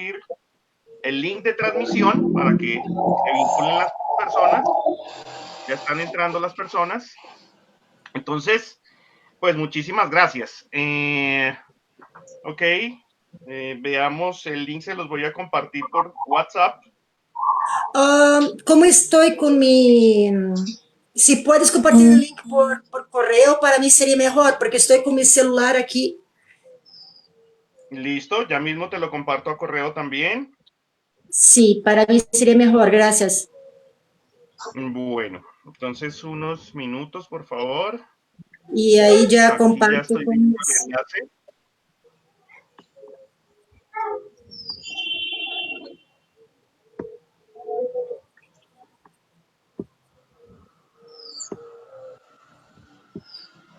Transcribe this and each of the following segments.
compartir el link de transmisión para que se vinculen las personas. Ya están entrando las personas. Entonces, pues muchísimas gracias. Ok, veamos el link, se los voy a compartir por WhatsApp. ¿Cómo estoy con mi... Si puedes compartir el link por correo, para mí sería mejor, porque estoy con mi celular aquí. Listo, ya mismo te lo comparto a correo también. Sí, para mí sería mejor, gracias. Bueno, entonces unos minutos, por favor. Y ahí ya Aquí ya comparto estoy con viendo mis... el enlace.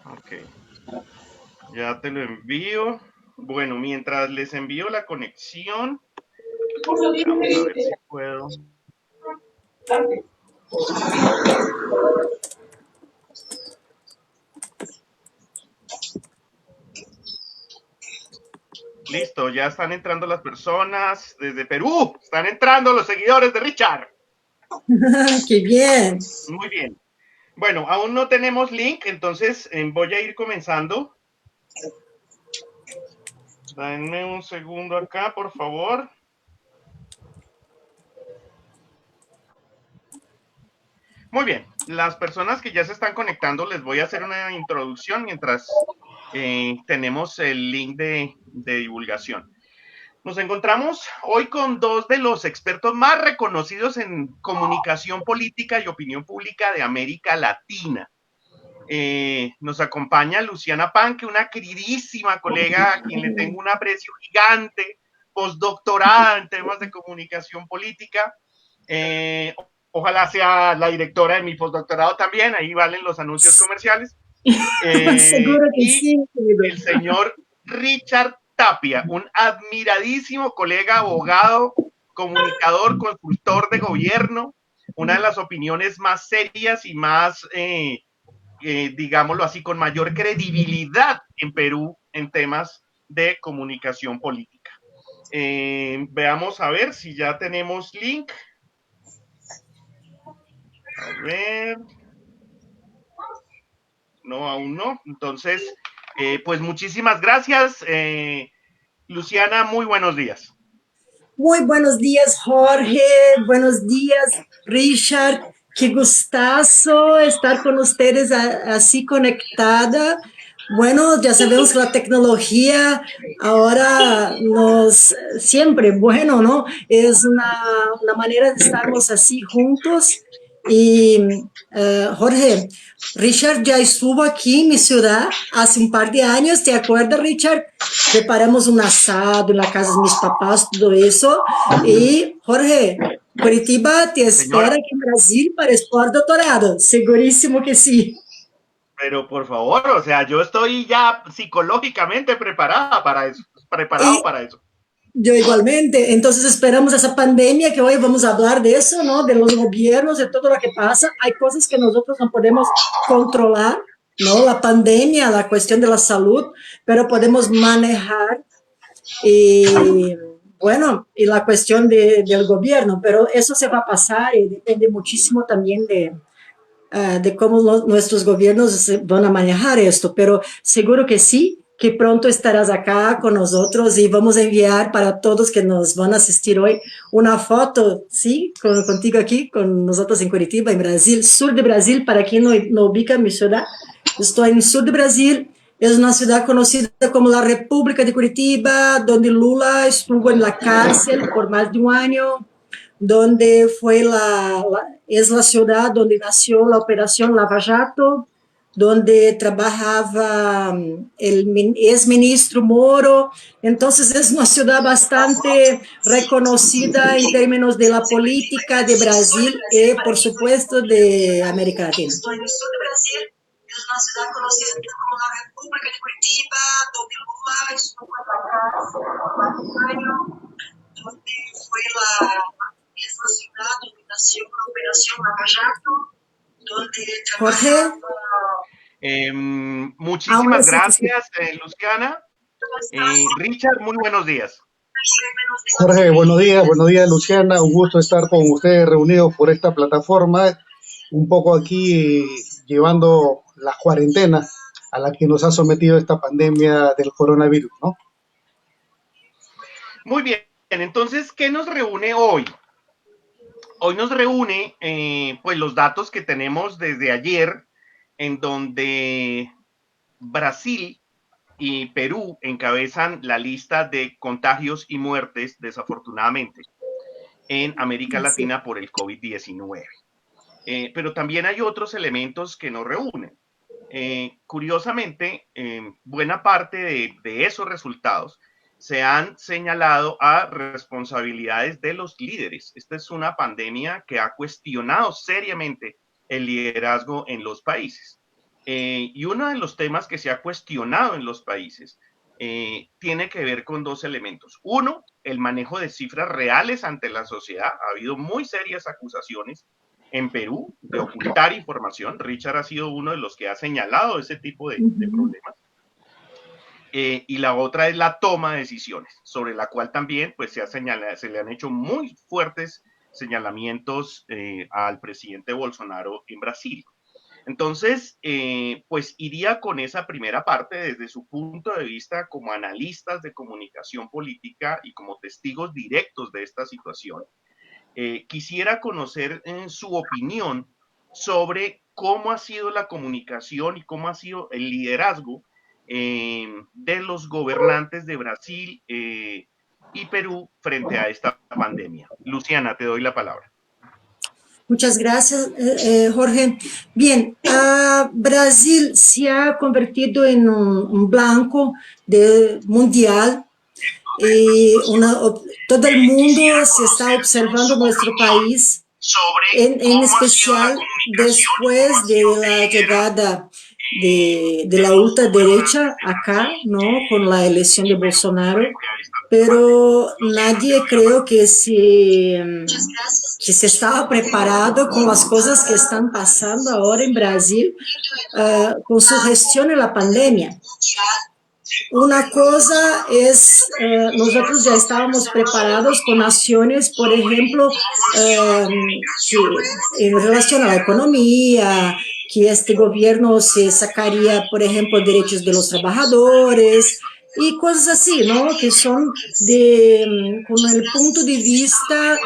Ok, ya te lo envío. Bueno, mientras les envío la conexión, vamos a ver si puedo. Listo, ya están entrando las personas desde Perú. Están entrando los seguidores de Richard. ¡Qué bien! Muy bien. Bueno, aún no tenemos link, entonces voy a ir comenzando. Denme un segundo acá, por favor. Muy bien, las personas que ya se están conectando, les voy a hacer una introducción mientras tenemos el link de divulgación. Nos encontramos hoy con dos de los expertos más reconocidos en comunicación política y opinión pública de América Latina. Nos acompaña Luciana Panque, una queridísima colega a quien le tengo un aprecio gigante, postdoctorada en temas de comunicación política. Ojalá sea la directora de mi postdoctorado también, ahí valen los anuncios comerciales. Seguro que Y sí, querido. el señor Richard Tapia, un admiradísimo colega, abogado, comunicador, consultor de gobierno, una de las opiniones más serias y más, digámoslo así, con mayor credibilidad en Perú en temas de comunicación política. Veamos a ver si ya tenemos link. A ver. No, aún no. Entonces, pues muchísimas gracias. Luciana, muy buenos días. Muy buenos días, Jorge. Buenos días, Richard. Qué gustazo estar con ustedes así conectada. Bueno, ya sabemos que la tecnología ahora nos siempre, bueno, ¿no? Es una manera de estarmos así juntos. Y Jorge, Richard ya estuvo aquí en mi ciudad hace un par de años, ¿te acuerdas, Richard? Preparamos un asado en la casa de mis papás, todo eso. Y Jorge, Curitiba te espera Señora, aquí en Brasil para el doctorado. Segurísimo que sí. pero por favor, o sea, yo estoy ya psicológicamente preparada para eso, preparado Y para eso. yo igualmente. Entonces esperamos esa pandemia, que hoy vamos a hablar de eso, ¿no? De los gobiernos, de todo lo que pasa. Hay cosas que nosotros no podemos controlar, ¿no? La pandemia, la cuestión de la salud, pero podemos manejar y bueno, y la cuestión del gobierno, pero eso se va a pasar y depende muchísimo también de cómo nuestros gobiernos van a manejar esto, pero seguro que sí, que pronto estarás acá con nosotros y vamos a enviar para todos que nos van a asistir hoy una foto, ¿sí? Contigo aquí, con nosotros en Curitiba, en Brasil, sur de Brasil, para quien no ubica mi ciudad, estoy en el sur de Brasil. Es una ciudad conocida como la República de Curitiba, donde Lula estuvo en la cárcel por más de un año, donde fue es la ciudad donde nació la Operación Lava Jato, donde trabajaba el ex-ministro Moro. Entonces es una ciudad bastante reconocida en términos de la política de Brasil y, por supuesto, de América Latina. Estoy en el sur de Brasil, es una ciudad conocida como la República de Curitiba, donde Lula estuvo en la cárcel por más de un año, donde fue es la ciudad donde nació la Operación Lava Jato, donde Jorge, ahora Muchísimas sí te escucho. gracias, Luciana. Richard, muy buenos días. Jorge, buenos días Luciana, un gusto estar con ustedes reunidos por esta plataforma, un poco aquí llevando la cuarentena a la que nos ha sometido esta pandemia del coronavirus, ¿no? Muy bien, entonces, ¿qué nos reúne hoy? Hoy nos reúne pues los datos que tenemos desde ayer, en donde Brasil y Perú encabezan la lista de contagios y muertes, desafortunadamente, en América Sí. Latina por el COVID-19. Pero también hay otros elementos que nos reúnen. Curiosamente, buena parte de esos resultados se han señalado a responsabilidades de los líderes. Esta es una pandemia que ha cuestionado seriamente el liderazgo en los países. Y uno de los temas que se ha cuestionado en los países tiene que ver con dos elementos. Uno, el manejo de cifras reales ante la sociedad. Ha habido muy serias acusaciones en Perú de ocultar información. Richard ha sido uno de los que ha señalado ese tipo de Uhum. problemas. Y la otra es la toma de decisiones, sobre la cual también pues, se le han hecho muy fuertes señalamientos al presidente Bolsonaro en Brasil. Entonces, pues iría con esa primera parte desde su punto de vista como analistas de comunicación política y como testigos directos de esta situación. Quisiera conocer su opinión sobre cómo ha sido la comunicación y cómo ha sido el liderazgo de los gobernantes de Brasil y Perú frente a esta pandemia. Luciana, te doy la palabra. Muchas gracias, Jorge. Bien, Brasil se ha convertido en un blanco mundial y todo el mundo se está observando nuestro país, en especial después de la llegada de la ultraderecha acá, ¿no? Con la elección de Bolsonaro, pero nadie creo que se estaba preparado con las cosas que están pasando ahora en Brasil, con su gestión en la pandemia. Una cosa es, nosotros ya estábamos preparados con acciones, por ejemplo, que en relación a la economía, que este gobierno se sacaría, por ejemplo, derechos de los trabajadores y cosas así, ¿no? Que son con el punto de vista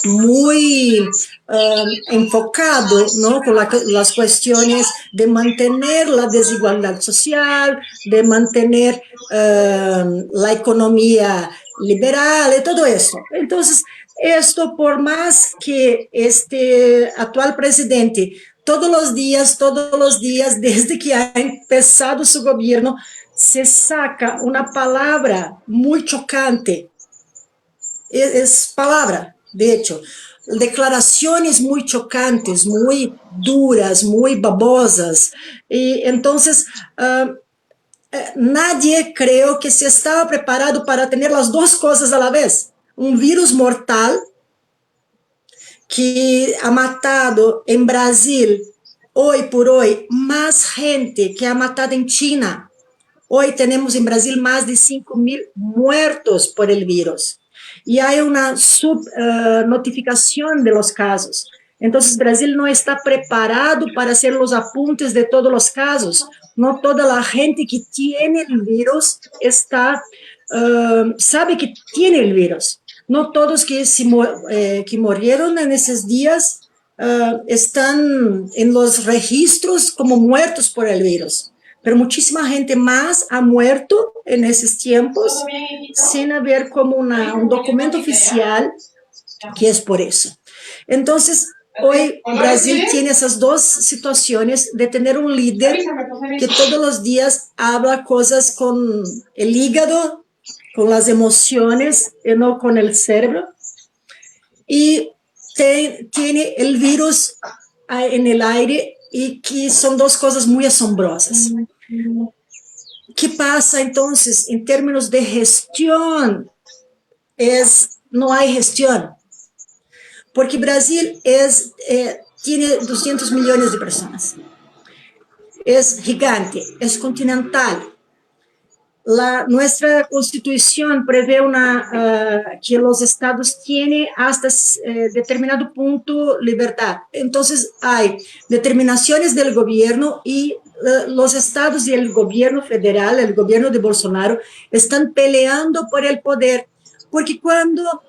muy enfocado, ¿no? Con las cuestiones de mantener la desigualdad social, de mantener la economía liberal y todo eso. Entonces, esto por más que este actual presidente todos los días, desde que ha empezado su gobierno, se saca una palabra muy chocante, es palabra, de hecho, declaraciones muy chocantes, muy duras, muy babosas. Y entonces, nadie creo que se estaba preparado para tener las dos cosas a la vez. Un virus mortal que ha matado en Brasil, hoy por hoy, más gente que ha matado en China. Hoy tenemos en Brasil más de 5.000 muertos por el virus. Y hay una subnotificación de los casos. Entonces, Brasil no está preparado para hacer los apuntes de todos los casos. No toda la gente que tiene el virus sabe que tiene el virus. No todos que murieron en esos días están en los registros como muertos por el virus. Pero muchísima gente más ha muerto en esos tiempos sin haber como un documento oficial que es por eso. Entonces, hoy Brasil tiene esas dos situaciones de tener un líder que todos los días habla cosas con el hígado, con las emociones y no con el cerebro, y tiene el virus en el aire, y que son dos cosas muy asombrosas. ¿Qué pasa entonces en términos de gestión? No hay gestión, porque Brasil tiene 200 millones de personas, es gigante, es continental, nuestra constitución prevé que los estados tienen hasta determinado punto libertad. Entonces hay determinaciones del gobierno y los estados y el gobierno federal, el gobierno de Bolsonaro, están peleando por el poder, porque cuando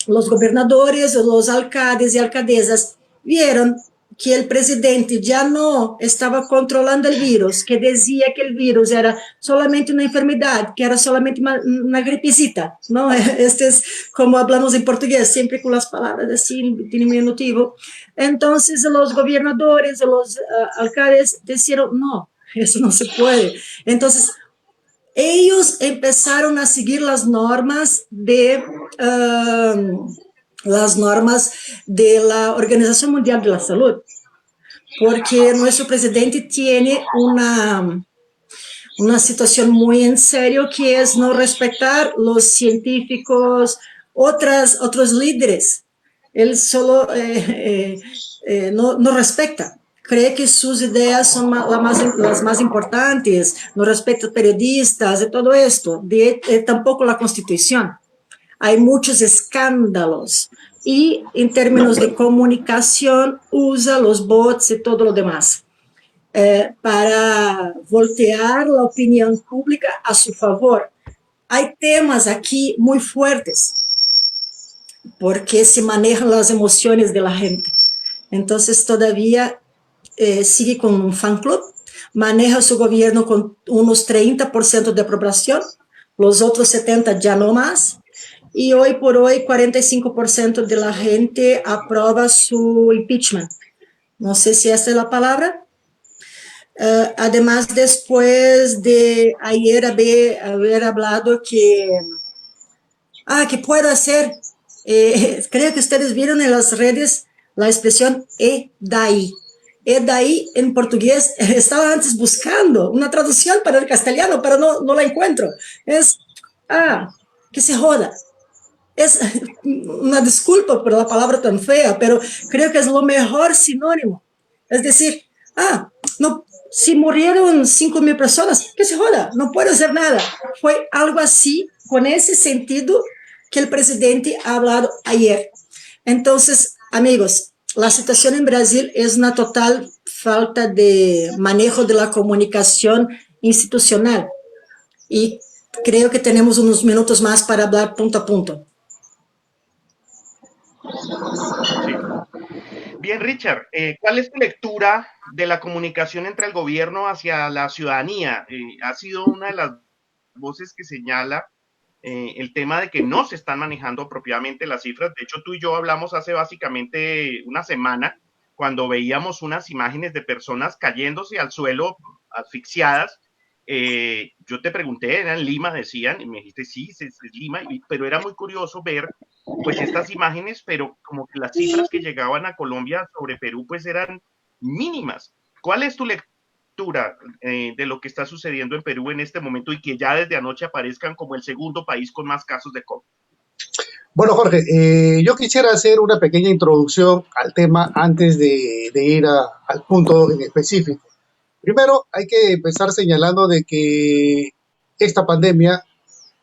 los gobernadores o los alcaldes y alcaldesas vieron que el presidente ya no estaba controlando el virus, que decía que el virus era solamente una enfermedad, que era solamente una gripecita, ¿no? Este es como hablamos en portugués, siempre con las palabras así, diminutivo. Entonces los gobernadores, los alcaldes dijeron, no, eso no se puede. Entonces, ellos empezaron a seguir las normas de la Organización Mundial de la Salud, porque nuestro presidente tiene una situación muy en serio, que es no respetar los científicos, otros líderes. Él solo no respeta. Cree que sus ideas son las más importantes, no respeta periodistas y todo esto, tampoco la Constitución. Hay muchos escándalos y en términos de comunicación usa los bots y todo lo demás para voltear la opinión pública a su favor. Hay temas aquí muy fuertes porque se manejan las emociones de la gente. Entonces todavía sigue con un fan club, maneja su gobierno con unos 30% de aprobación, los otros 70% ya no más, y hoy por hoy 45% de la gente aprueba su impeachment. No sé si esta es la palabra. Además, después de ayer haber hablado que puedo hacer, creo que ustedes vieron en las redes la expresión daí. Daí en portugués, estaba antes buscando una traducción para el castellano, pero no la encuentro. Es, que se joda. Es una disculpa por la palabra tan fea, pero creo que es lo mejor sinónimo. Es decir, no, si murieron 5,000 personas, que se joda, no puedo hacer nada. Fue algo así, con ese sentido que el presidente ha hablado ayer. Entonces, amigos, la situación en Brasil es una total falta de manejo de la comunicación institucional. Y creo que tenemos unos minutos más para hablar punto a punto. Sí. Bien, Richard, ¿cuál es tu lectura de la comunicación entre el gobierno hacia la ciudadanía? Ha sido una de las voces que señala el tema de que no se están manejando apropiadamente las cifras. De hecho, tú y yo hablamos hace básicamente una semana cuando veíamos unas imágenes de personas cayéndose al suelo asfixiadas. Yo te pregunté, ¿era en Lima? Decían, y me dijiste, sí, es Lima, pero era muy curioso ver pues estas imágenes, pero como que las cifras que llegaban a Colombia sobre Perú pues eran mínimas. ¿Cuál es tu lectura de lo que está sucediendo en Perú en este momento y que ya desde anoche aparezcan como el segundo país con más casos de COVID? Bueno, Jorge, yo quisiera hacer una pequeña introducción al tema antes de ir al punto en específico. Primero, hay que empezar señalando de que esta pandemia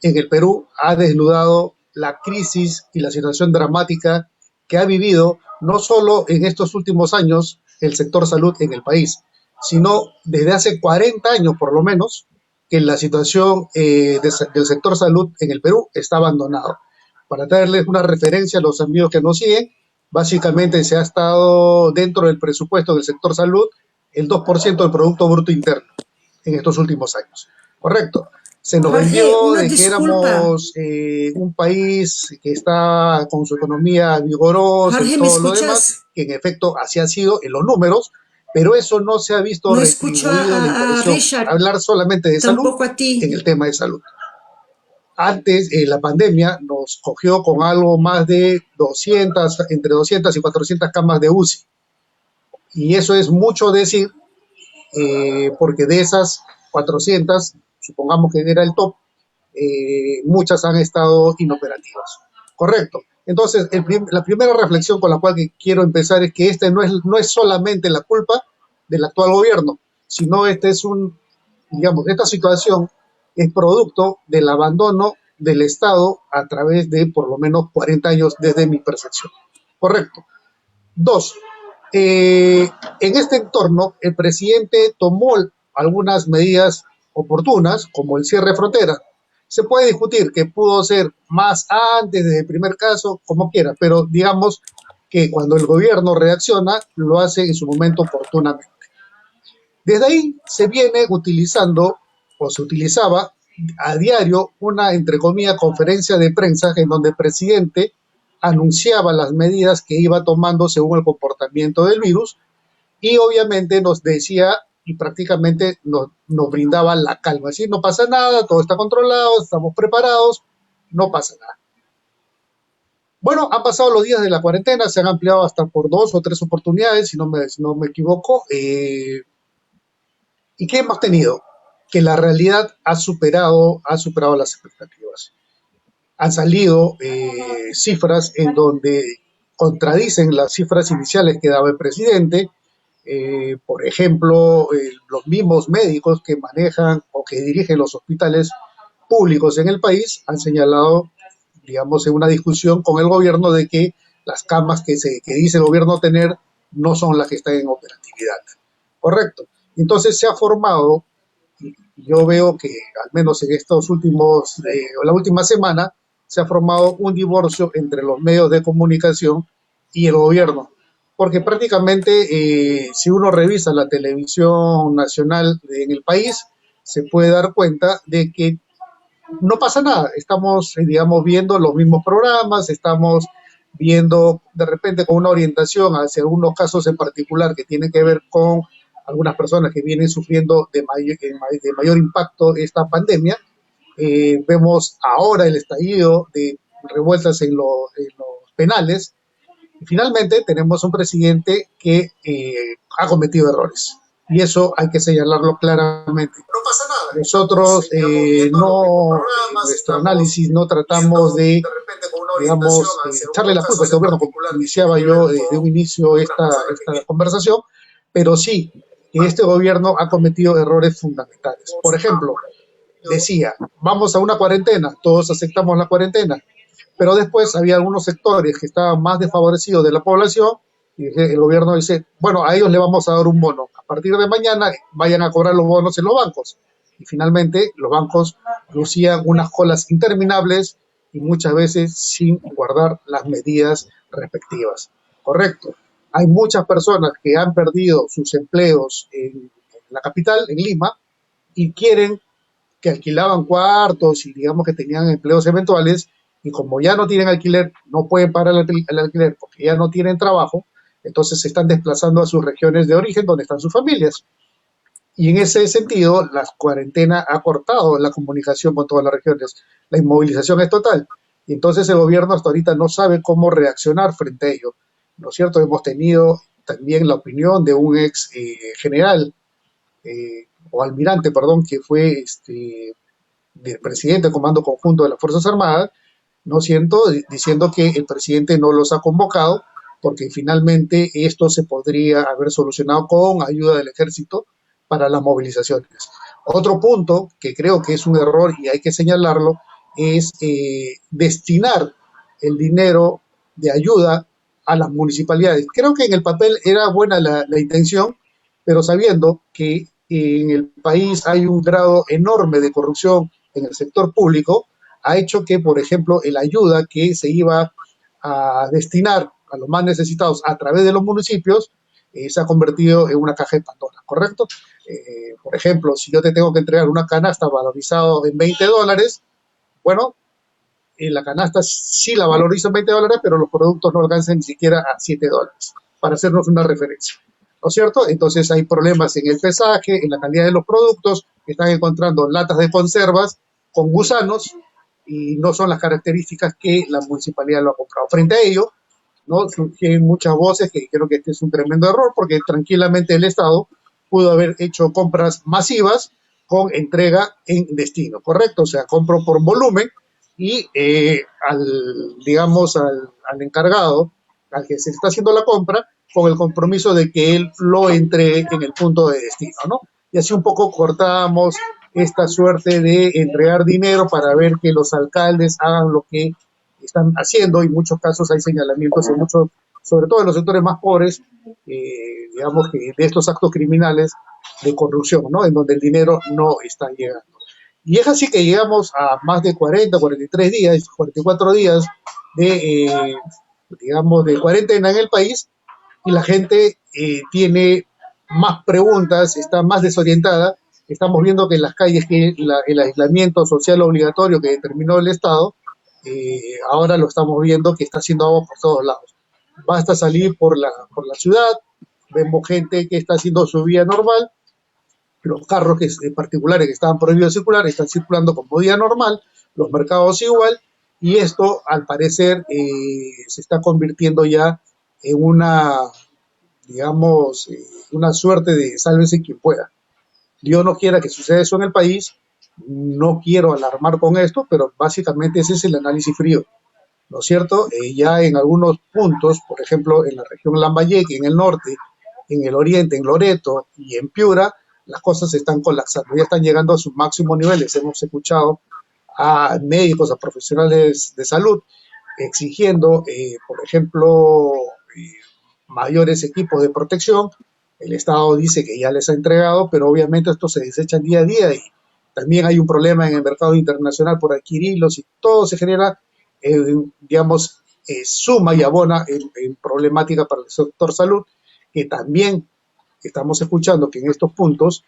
en el Perú ha desnudado la crisis y la situación dramática que ha vivido no solo en estos últimos años el sector salud en el país, sino desde hace 40 años por lo menos que la situación del sector salud en el Perú está abandonado. Para traerles una referencia a los amigos que nos siguen, básicamente se ha estado dentro del presupuesto del sector salud el 2% del Producto Bruto Interno en estos últimos años. Correcto. Se nos vendió de que éramos un país que está con su economía vigorosa y todo lo demás, que en efecto así ha sido en los números, pero eso no se ha visto retribuido en la inversión. Hablar solamente de salud en el tema de salud. Antes, la pandemia nos cogió con algo más de 200, entre 200 y 400 camas de UCI. Y eso es mucho decir, porque de esas 400, supongamos que era el top, muchas han estado inoperativas. Correcto. Entonces, la primera reflexión con la cual quiero empezar es que no es solamente la culpa del actual gobierno, sino esta situación es producto del abandono del Estado a través de por lo menos 40 años desde mi percepción. Correcto. Dos, en este entorno el presidente tomó algunas medidas oportunas, como el cierre de fronteras. Se puede discutir que pudo ser más antes, desde el primer caso, como quiera, pero digamos que cuando el gobierno reacciona, lo hace en su momento oportunamente. Desde ahí se viene utilizando, o se utilizaba a diario, una, entre comillas, conferencia de prensa en donde el presidente anunciaba las medidas que iba tomando según el comportamiento del virus y obviamente nos decía y prácticamente nos brindaba la calma. Así no pasa nada, todo está controlado, estamos preparados, no pasa nada. Bueno, han pasado los días de la cuarentena, se han ampliado hasta por 2 o 3 oportunidades, si no me equivoco. ¿Y qué hemos tenido? Que la realidad ha superado las expectativas. Han salido cifras en donde contradicen las cifras iniciales que daba el presidente. Por ejemplo, los mismos médicos que manejan o que dirigen los hospitales públicos en el país han señalado, digamos, en una discusión con el gobierno de que las camas que dice el gobierno tener no son las que están en operatividad. Correcto. Entonces se ha formado, yo veo que al menos en estos últimos, la última semana, se ha formado un divorcio entre los medios de comunicación y el gobierno. Porque prácticamente si uno revisa la televisión nacional en el país, se puede dar cuenta de que no pasa nada. Estamos, digamos, viendo los mismos programas, estamos viendo de repente con una orientación hacia algunos casos en particular que tienen que ver con algunas personas que vienen sufriendo de mayor impacto esta pandemia. Vemos ahora el estallido de revueltas en los penales. Y finalmente tenemos un presidente que ha cometido errores. Y eso hay que señalarlo claramente. No pasa nada. Nosotros en nuestro análisis no tratamos de, digamos, echarle la culpa a este gobierno, como iniciaba yo de un inicio esta conversación, pero sí que este gobierno ha cometido errores fundamentales. Por ejemplo, decía, vamos a una cuarentena, todos aceptamos la cuarentena, pero después había algunos sectores que estaban más desfavorecidos de la población y el gobierno dice, bueno, a ellos le vamos a dar un bono. A partir de mañana vayan a cobrar los bonos en los bancos. Y finalmente los bancos lucían unas colas interminables y muchas veces sin guardar las medidas respectivas. Correcto. Hay muchas personas que han perdido sus empleos en la capital, en Lima, y que alquilaban cuartos y digamos que tenían empleos eventuales y como ya no tienen alquiler, no pueden pagar el alquiler porque ya no tienen trabajo, entonces se están desplazando a sus regiones de origen donde están sus familias. Y en ese sentido, la cuarentena ha cortado la comunicación con todas las regiones. La inmovilización es total. Y entonces el gobierno hasta ahorita no sabe cómo reaccionar frente a ello. ¿No es cierto? Hemos tenido también la opinión de un ex general, o almirante, perdón, que fue del presidente del Comando Conjunto de las Fuerzas Armadas, ¿no es cierto?, diciendo que el presidente no los ha convocado porque finalmente esto se podría haber solucionado con ayuda del ejército para las movilizaciones. Otro punto que creo que es un error y hay que señalarlo es destinar el dinero de ayuda a las municipalidades. Creo que en el papel era buena la intención, pero sabiendo que en el país hay un grado enorme de corrupción en el sector público, ha hecho que, por ejemplo, la ayuda que se iba a destinar a los más necesitados a través de los municipios se ha convertido en una caja de Pandora, ¿correcto? Por ejemplo, si yo te tengo que entregar una canasta valorizada en $20, bueno, la canasta sí la valorizo en $20, pero los productos no alcanzan ni siquiera a $7, para hacernos una referencia. ¿No es cierto? Entonces hay problemas en el pesaje, en la calidad de los productos, están encontrando latas de conservas con gusanos y no son las características que la municipalidad lo ha comprado. Frente a ello, ¿no?, surgen muchas voces que creo que este es un tremendo error porque tranquilamente el Estado pudo haber hecho compras masivas con entrega en destino, ¿correcto? O sea, compro por volumen y digamos al encargado, al que se está haciendo la compra, con el compromiso de que él lo entregue en el punto de destino, ¿no? Y así un poco cortamos esta suerte de entregar dinero para ver que los alcaldes hagan lo que están haciendo. Y en muchos casos hay señalamientos, en muchos, sobre todo en los sectores más pobres, digamos que de estos actos criminales de corrupción, ¿no? En donde el dinero no está llegando. Y es así que llegamos a más de 40, 43 días, 44 días de, digamos, de cuarentena en el país, y la gente tiene más preguntas, está más desorientada. Estamos viendo que en las calles que el aislamiento social obligatorio que determinó el Estado, ahora lo estamos viendo que está haciendo agua por todos lados. Basta salir por la ciudad, vemos gente que está haciendo su vía normal, los carros particulares que estaban prohibidos de circular están circulando como vía normal, los mercados igual, y esto al parecer se está convirtiendo ya en una, digamos, una suerte de sálvese quien pueda. Dios no quiera que suceda eso en el país, no quiero alarmar con esto, pero básicamente ese es el análisis frío, ¿no es cierto? Ya en algunos puntos, por ejemplo, en la región Lambayeque, en el norte, en el oriente, en Loreto y en Piura, las cosas están colapsando, ya están llegando a sus máximos niveles. Hemos escuchado a médicos, a profesionales de salud exigiendo, por ejemplo, mayores equipos de protección. El Estado dice que ya les ha entregado, pero obviamente estos se desechan día a día y también hay un problema en el mercado internacional por adquirirlos y todo se genera, digamos, suma y abona en problemática para el sector salud, que también estamos escuchando que en estos puntos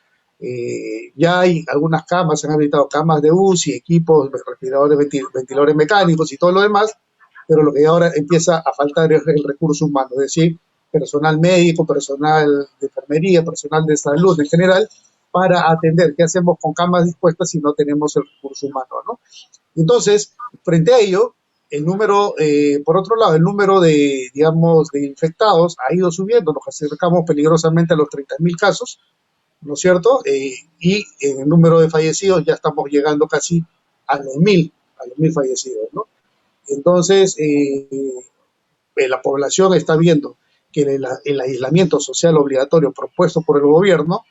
ya hay algunas camas, se han habilitado camas de UCI, equipos, respiradores, ventiladores mecánicos y todo lo demás, pero lo que ahora empieza a faltar es el recurso humano, es decir, personal médico, personal de enfermería, personal de salud en general, para atender. ¿Qué hacemos con camas dispuestas si no tenemos el recurso humano, ¿no? Entonces, frente a ello, el número, por otro lado, el número de, digamos, de infectados ha ido subiendo, nos acercamos peligrosamente a los 30.000 casos, ¿no es cierto? Y en el número de fallecidos ya estamos llegando casi a los 1.000 fallecidos, ¿no? Entonces, la población está viendo que el aislamiento social obligatorio propuesto por el gobierno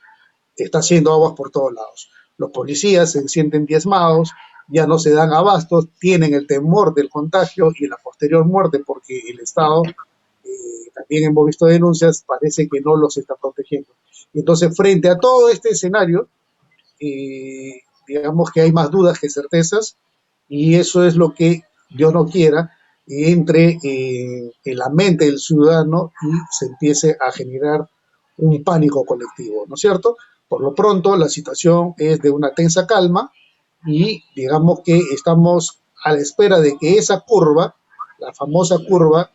está haciendo aguas por todos lados. Los policías se sienten diezmados, ya no se dan abastos, tienen el temor del contagio y la posterior muerte porque el Estado, también hemos visto denuncias, parece que no los está protegiendo. Entonces, frente a todo este escenario, digamos que hay más dudas que certezas y eso es lo que Dios no quiera entre en la mente del ciudadano y se empiece a generar un pánico colectivo, ¿no es cierto? Por lo pronto, la situación es de una tensa calma y digamos que estamos a la espera de que esa curva, la famosa curva,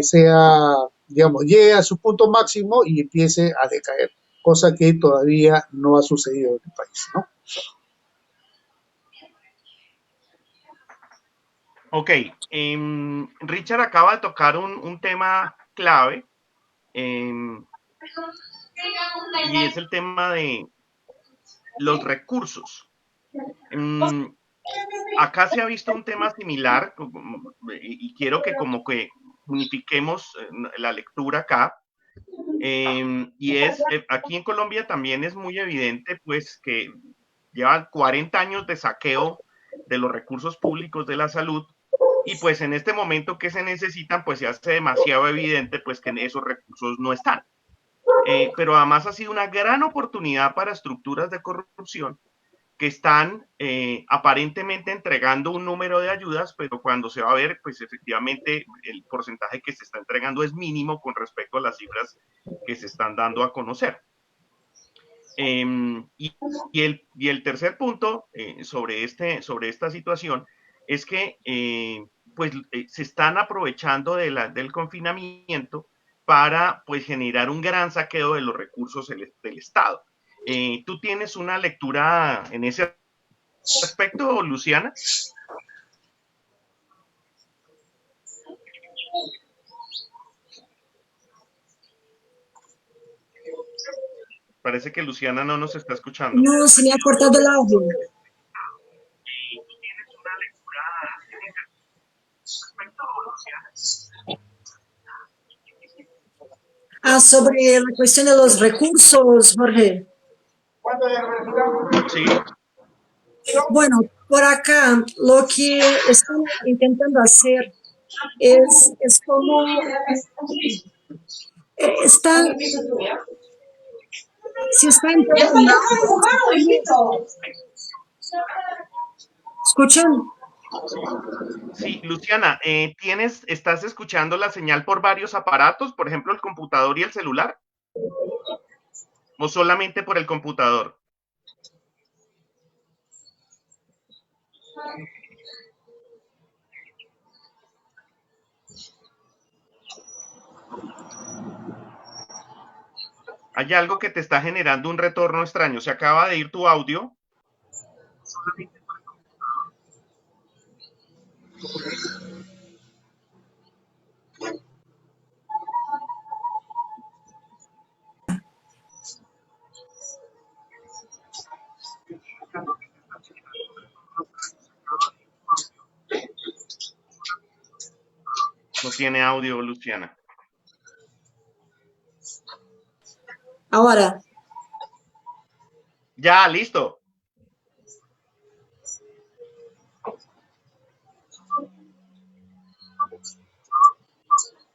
sea, digamos, llegue a su punto máximo y empiece a decaer, cosa que todavía no ha sucedido en el país, ¿no? Ok, Richard acaba de tocar un tema clave y es el tema de los recursos. Acá se ha visto un tema similar y quiero que como que unifiquemos la lectura acá. Y es, aquí en Colombia también es muy evidente pues que llevan 40 años de saqueo de los recursos públicos de la salud y pues en este momento que se necesitan pues se hace demasiado evidente pues que esos recursos no están. Pero además ha sido una gran oportunidad para estructuras de corrupción que están aparentemente entregando un número de ayudas, pero cuando se va a ver, pues efectivamente el porcentaje que se está entregando es mínimo con respecto a las cifras que se están dando a conocer. Y el tercer punto sobre esta situación es que pues, se están aprovechando del confinamiento para pues, generar un gran saqueo de los recursos del Estado. ¿Tú tienes una lectura en ese aspecto, Luciana? Parece que Luciana no nos está escuchando. No, se me ha cortado el audio. Ah, sobre la cuestión de los recursos, Jorge. Sí, Bueno, por acá lo que están intentando hacer es como está, se está implementando, ¿escuchan? sí, Luciana, ¿estás escuchando la señal por varios aparatos, por ejemplo, el computador y el celular? ¿O solamente por el computador? Hay algo que te está generando un retorno extraño. Se acaba de ir tu audio. No tiene audio, Luciana. Ahora, Ya, listo.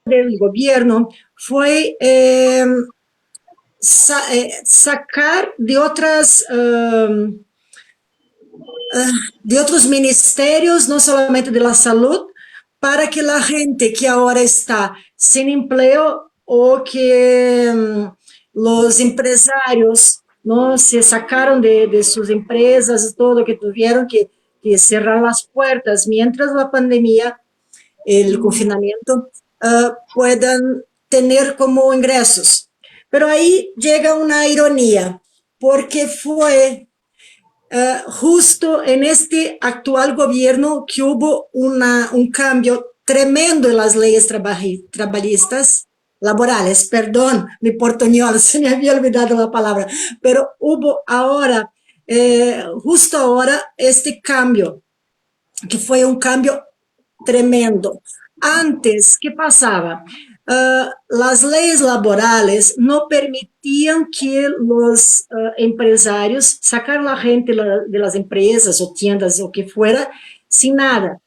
del gobierno fue sacar de otros ministerios, no solamente de la salud, para que la gente que ahora está sin empleo o que los empresarios no se sacaron de sus empresas, todo que tuvieron que cerrar las puertas mientras la pandemia, el confinamiento, puedan tener como ingresos. Pero ahí llega una ironía, porque fue justo en este actual gobierno que hubo un cambio tremendo en las leyes trabalhistas, laborales, perdón, mi portuñol, se me había olvidado la palabra, pero hubo ahora, justo ahora, este cambio, que fue un cambio tremendo. Antes, ¿qué pasaba? Las leyes laborales no permitían que los empresarios sacaran a la gente de las empresas o tiendas o que fuera sin nada.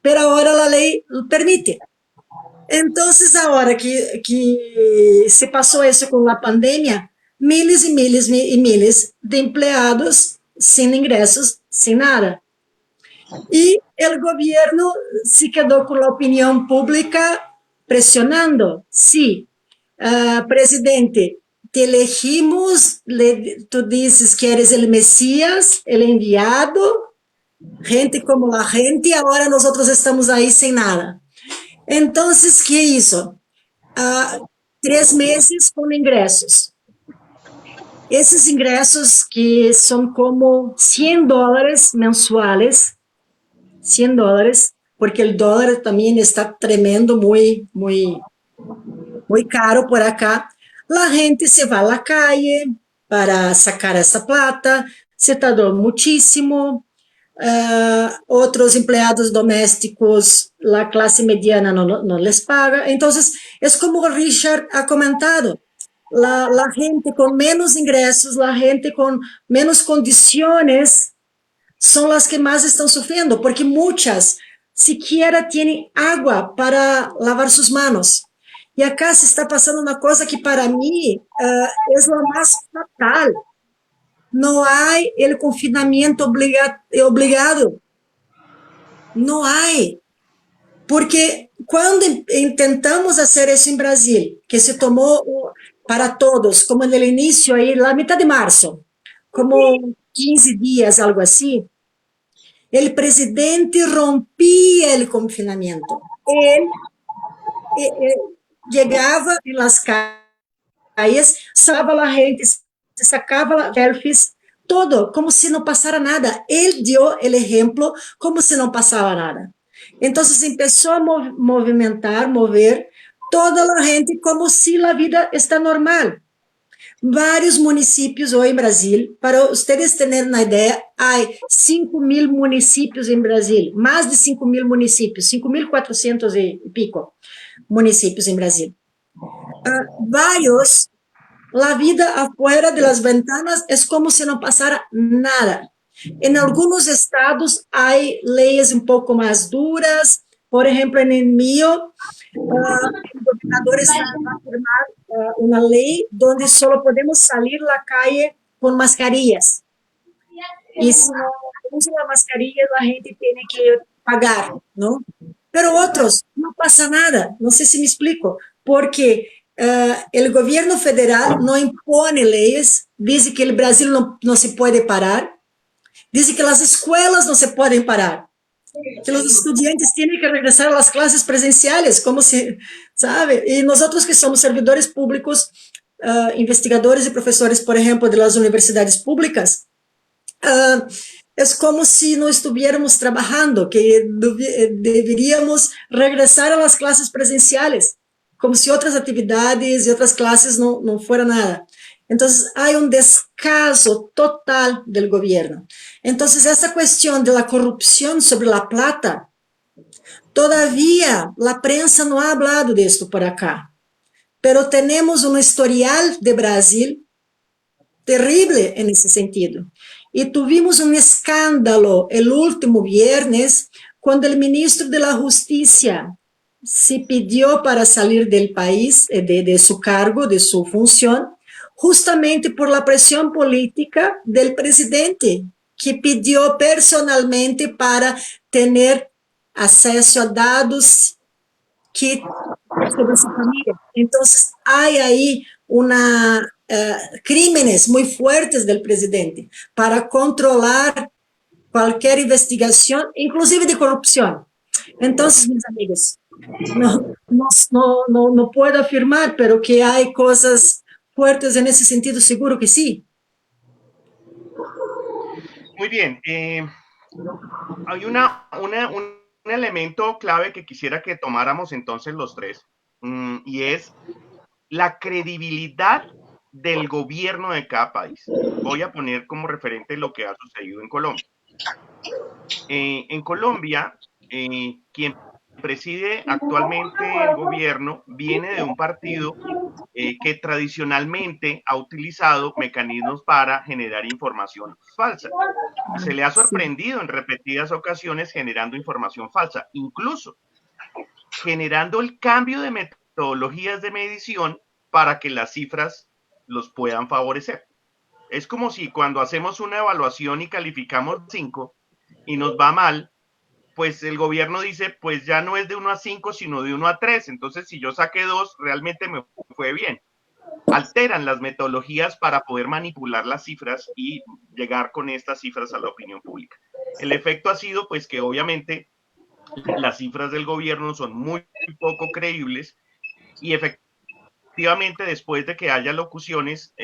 Pero ahora la ley lo permite. Entonces, ahora que se pasó eso con la pandemia, miles y miles y miles de empleados sin ingresos, sin nada. Y el gobierno se quedó con la opinión pública presionando. Sí, presidente, te elegimos, tú dices que eres el Mesías, el enviado, gente como la gente, ahora nosotros estamos ahí sin nada. Entonces, ¿qué hizo? 3 meses con ingresos. Esos ingresos que son como $100 mensuales, $100, porque el dólar también está tremendo, muy caro por acá. La gente se va a la calle para sacar esa plata, se tardó muchísimo. Otros empleados domésticos, la clase mediana no les paga. Entonces, es como Richard ha comentado, la gente con menos ingresos, la gente con menos condiciones, son las que más están sufriendo, porque muchas siquiera tienen agua para lavar sus manos. Y acá se está pasando una cosa que para mí es lo más fatal. No hay el confinamiento obligado. No hay. Porque cuando intentamos hacer eso en Brasil, que se tomó para todos, como en el inicio, ahí, la mitad de marzo, como 15 días, algo así, el presidente rompía el confinamiento. Él llegaba en las calles, sacaba a la gente, se sacaba las selfies, todo, como si no pasara nada. Él dio el ejemplo como si no pasaba nada. Entonces empezó a mover toda la gente como si la vida está normal. Vários municípios hoje em Brasil, para vocês terem uma ideia, há 5.000 municípios em Brasil, mais de 5.000 municípios, 5.400 e pico municípios em Brasil. Vários la vida afuera de las ventanas es como si no pasara nada. En algunos estados hay leyes un poco más duras. Por ejemplo, en el mío, el gobernador está a firmar una ley donde solo podemos salir a la calle con mascarillas. Y si no usa la mascarilla, la gente tiene que pagar, ¿no? Pero otros, no pasa nada. No sé si me explico. Porque el gobierno federal no impone leyes, dice que el Brasil no se puede parar, dice que las escuelas no se pueden parar, que los estudiantes tienen que regresar a las clases presenciales, como se, ¿sabe? Y nosotros que somos servidores públicos, investigadores y profesores, por ejemplo, de las universidades públicas, es como si no estuviéramos trabajando, que deberíamos regresar a las clases presenciales, como si otras actividades y otras clases no fueran nada. Entonces, hay un descaso total del gobierno. Entonces, esa cuestión de la corrupción sobre la plata, todavía la prensa no ha hablado de esto por acá, pero tenemos un historial de Brasil terrible en ese sentido. Y tuvimos un escándalo el último viernes cuando el ministro de la Justicia se pidió para salir del país, de su cargo, de su función, justamente por la presión política del presidente, que pidió personalmente para tener acceso a dados que sobre su familia. Entonces, hay ahí crímenes muy fuertes del presidente para controlar cualquier investigación, inclusive de corrupción. Entonces, mis amigos, no puedo afirmar, pero que hay cosas fuertes en ese sentido, seguro que sí. Muy bien. Hay un elemento clave que quisiera que tomáramos entonces los tres, y es la credibilidad del gobierno de cada país. Voy a poner como referente lo que ha sucedido en Colombia. En Colombia, quien preside actualmente el gobierno viene de un partido que tradicionalmente ha utilizado mecanismos para generar información falsa. Y se le ha sorprendido en repetidas ocasiones generando información falsa, incluso generando el cambio de metodologías de medición para que las cifras los puedan favorecer. Es como si cuando hacemos una evaluación y calificamos 5 y nos va mal, pues el gobierno dice, pues ya no es de 1 a 5, sino de 1 a 3. Entonces, si yo saqué 2, realmente me fue bien. Alteran las metodologías para poder manipular las cifras y llegar con estas cifras a la opinión pública. El efecto ha sido, pues, que obviamente las cifras del gobierno son muy poco creíbles y efectivamente después de que haya locuciones,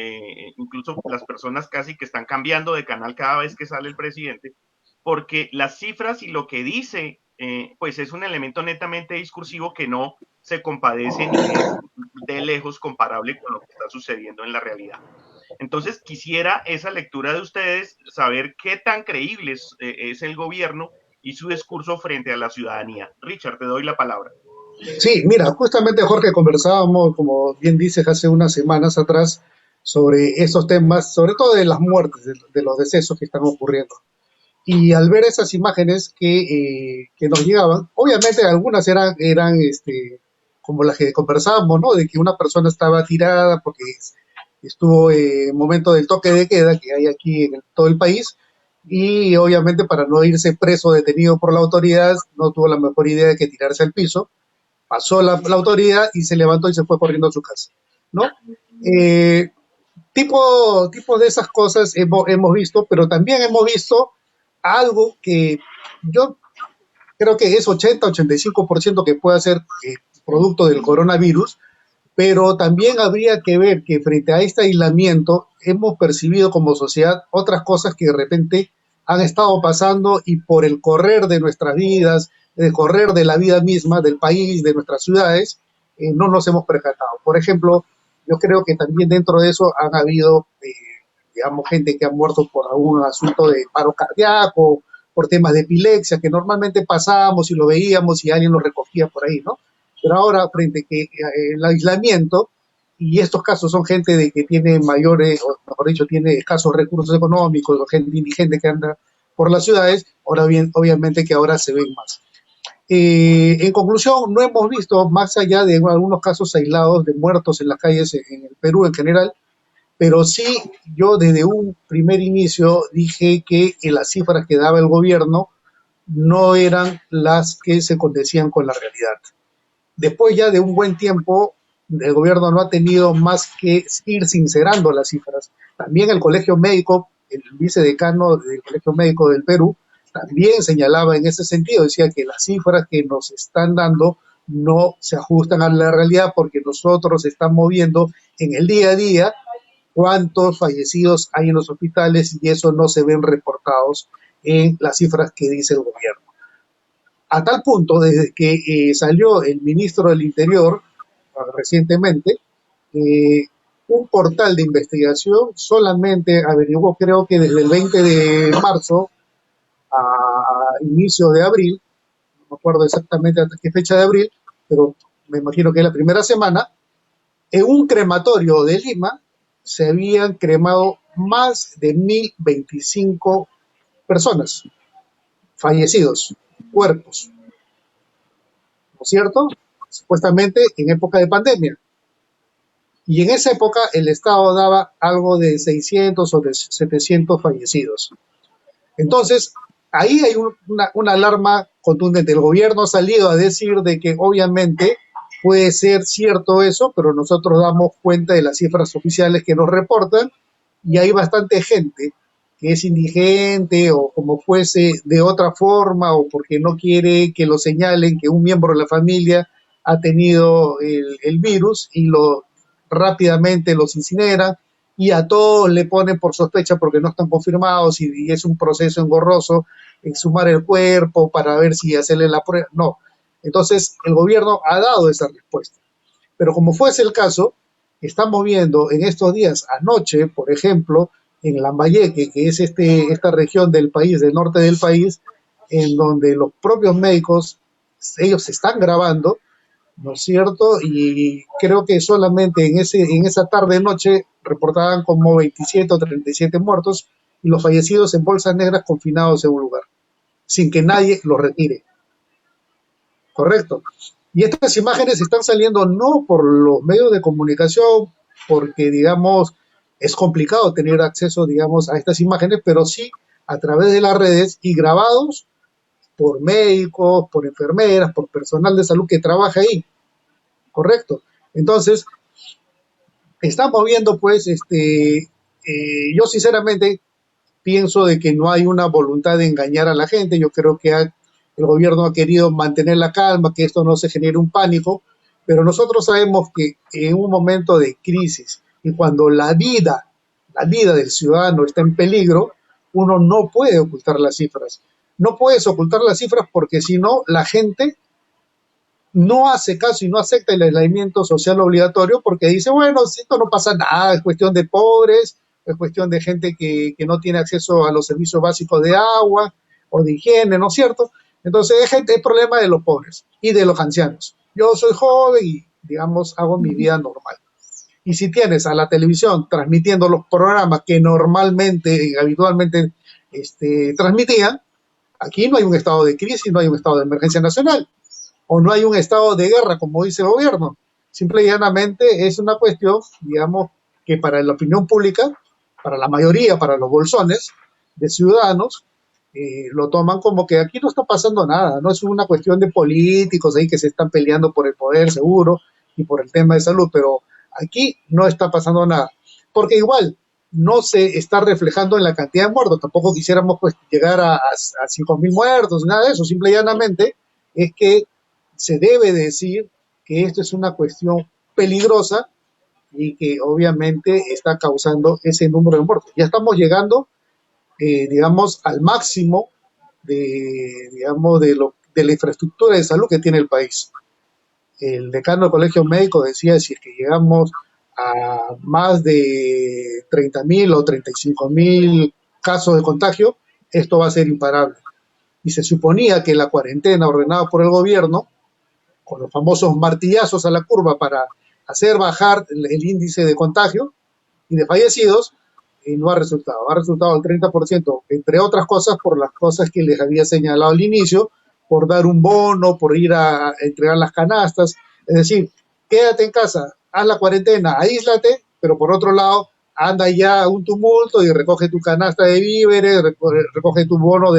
incluso las personas casi que están cambiando de canal cada vez que sale el presidente, porque las cifras y lo que dice, pues es un elemento netamente discursivo que no se compadece ni es de lejos comparable con lo que está sucediendo en la realidad. Entonces, quisiera esa lectura de ustedes, saber qué tan creíble es el gobierno y su discurso frente a la ciudadanía. Richard, te doy la palabra. Sí, mira, justamente Jorge conversábamos, como bien dices, hace unas semanas atrás sobre esos temas, sobre todo de las muertes, de los decesos que están ocurriendo. Y al ver esas imágenes que nos llegaban, obviamente algunas como las que conversábamos, ¿no? De que una persona estaba tirada porque estuvo en momento del toque de queda que hay aquí en todo el país, y obviamente para no irse preso, detenido por la autoridad, no tuvo la mejor idea de que tirarse al piso. Pasó la autoridad y se levantó y se fue corriendo a su casa, ¿no? Eh, tipo de esas cosas hemos visto, pero también hemos visto algo que yo creo que es 80-85% que puede ser producto del coronavirus, pero también habría que ver que frente a este aislamiento hemos percibido como sociedad otras cosas que de repente han estado pasando y por el correr de nuestras vidas, el correr de la vida misma del país, de nuestras ciudades, no nos hemos percatado. Por ejemplo, yo creo que también dentro de eso han habido, digamos, gente que ha muerto por algún asunto de paro cardíaco, por temas de epilepsia, que normalmente pasábamos y lo veíamos y alguien lo recogía por ahí, ¿no? Pero ahora, frente a que el aislamiento, y estos casos son gente de que tiene mayores, o mejor dicho, tiene escasos recursos económicos, o gente indigente que anda por las ciudades, ahora bien, obviamente que ahora se ven más. En conclusión, no hemos visto, más allá de algunos casos aislados de muertos en las calles en el Perú en general, pero sí yo desde un primer inicio dije que las cifras que daba el gobierno no eran las que se condecían con la realidad. Después ya de un buen tiempo, el gobierno no ha tenido más que ir sincerando las cifras. También el Colegio Médico, el vicedecano del Colegio Médico del Perú, también señalaba en ese sentido, decía que las cifras que nos están dando no se ajustan a la realidad porque nosotros estamos viendo en el día a día cuántos fallecidos hay en los hospitales y eso no se ven reportados en las cifras que dice el gobierno. A tal punto, desde que salió el ministro del Interior recientemente, un portal de investigación solamente averiguó, creo que desde el 20 de marzo a inicio de abril, no me acuerdo exactamente hasta qué fecha de abril, pero me imagino que es la primera semana, en un crematorio de Lima se habían cremado más de 1.025 personas, fallecidos, cuerpos, ¿no es cierto? Supuestamente en época de pandemia. Y en esa época el Estado daba algo de 600 o de 700 fallecidos. Entonces, ahí hay una alarma contundente. El gobierno ha salido a decir de que obviamente puede ser cierto eso, pero nosotros damos cuenta de las cifras oficiales que nos reportan y hay bastante gente que es indigente o como fuese de otra forma o porque no quiere que lo señalen que un miembro de la familia ha tenido el virus y lo rápidamente los incineran y a todos le ponen por sospecha porque no están confirmados y es un proceso engorroso exhumar el cuerpo para ver si hacerle la prueba. No. Entonces, el gobierno ha dado esa respuesta. Pero como fuese el caso, estamos viendo en estos días, anoche, por ejemplo, en Lambayeque, que es esta región del país, del norte del país, en donde los propios médicos, ellos se están grabando, ¿no es cierto? Y creo que solamente en esa tarde-noche reportaban como 27 o 37 muertos y los fallecidos en bolsas negras confinados en un lugar, sin que nadie los retire. Correcto. Y estas imágenes están saliendo no por los medios de comunicación, porque, digamos, es complicado tener acceso, digamos, a estas imágenes, pero sí a través de las redes y grabados por médicos, por enfermeras, por personal de salud que trabaja ahí. Correcto. Entonces, estamos viendo, pues, yo sinceramente pienso de que no hay una voluntad de engañar a la gente. Yo creo que el gobierno ha querido mantener la calma, que esto no se genere un pánico, pero nosotros sabemos que en un momento de crisis y cuando la vida del ciudadano está en peligro, uno no puede ocultar las cifras. No puedes ocultar las cifras porque si no, la gente no hace caso y no acepta el aislamiento social obligatorio porque dice, bueno, si esto no pasa nada, es cuestión de pobres, es cuestión de gente que no tiene acceso a los servicios básicos de agua o de higiene, ¿no es cierto? Entonces es problema de los pobres y de los ancianos. Yo soy joven y, digamos, hago mi vida normal. Y si tienes a la televisión transmitiendo los programas que normalmente, habitualmente transmitían, aquí no hay un estado de crisis, no hay un estado de emergencia nacional, o no hay un estado de guerra, como dice el gobierno. Simple y llanamente es una cuestión, digamos, que para la opinión pública, para la mayoría, para los bolsones de ciudadanos, lo toman como que aquí no está pasando nada, no es una cuestión de políticos ahí que se están peleando por el poder seguro y por el tema de salud, pero aquí no está pasando nada, porque igual no se está reflejando en la cantidad de muertos, tampoco quisiéramos pues llegar a 5.000 muertos, nada de eso, simple y llanamente es que se debe decir que esto es una cuestión peligrosa y que obviamente está causando ese número de muertos. Ya estamos llegando digamos, al máximo digamos, de la infraestructura de salud que tiene el país. El decano del Colegio Médico decía, si es que llegamos a más de 30.000 o 35.000 casos de contagio, esto va a ser imparable. Y se suponía que la cuarentena ordenada por el gobierno, con los famosos martillazos a la curva para hacer bajar el índice de contagio y de fallecidos, no ha resultado. Ha resultado el 30%, entre otras cosas por las cosas que les había señalado al inicio, por dar un bono, por ir a entregar las canastas. Es decir, quédate en casa, haz la cuarentena, aíslate, pero por otro lado, anda ya un tumulto y recoge tu canasta de víveres, recoge tu bono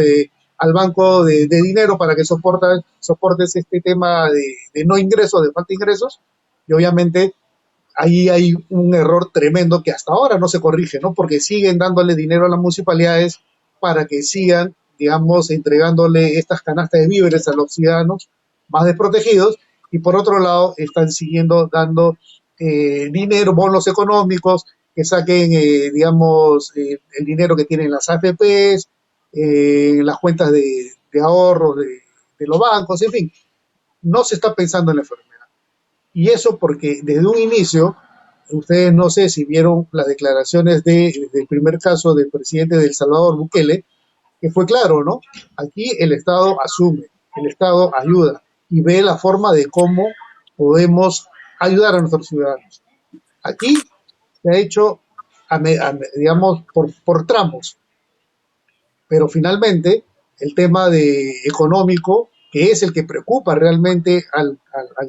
al banco de dinero para que soportes este tema de no ingresos, de falta de ingresos, y obviamente ahí hay un error tremendo que hasta ahora no se corrige, ¿no? Porque siguen dándole dinero a las municipalidades para que sigan, digamos, entregándole estas canastas de víveres a los ciudadanos más desprotegidos, y por otro lado están siguiendo dando dinero, bonos económicos, que saquen, digamos, el dinero que tienen las AFPs, las cuentas de ahorros de los bancos, en fin, no se está pensando en la enfermedad. Y eso porque desde un inicio, ustedes no sé si vieron las declaraciones del primer caso del presidente de El Salvador, Bukele, que fue claro, ¿no? Aquí el Estado asume, el Estado ayuda y ve la forma de cómo podemos ayudar a nuestros ciudadanos. Aquí se ha hecho, digamos, por tramos, pero finalmente el tema económico, que es el que preocupa realmente al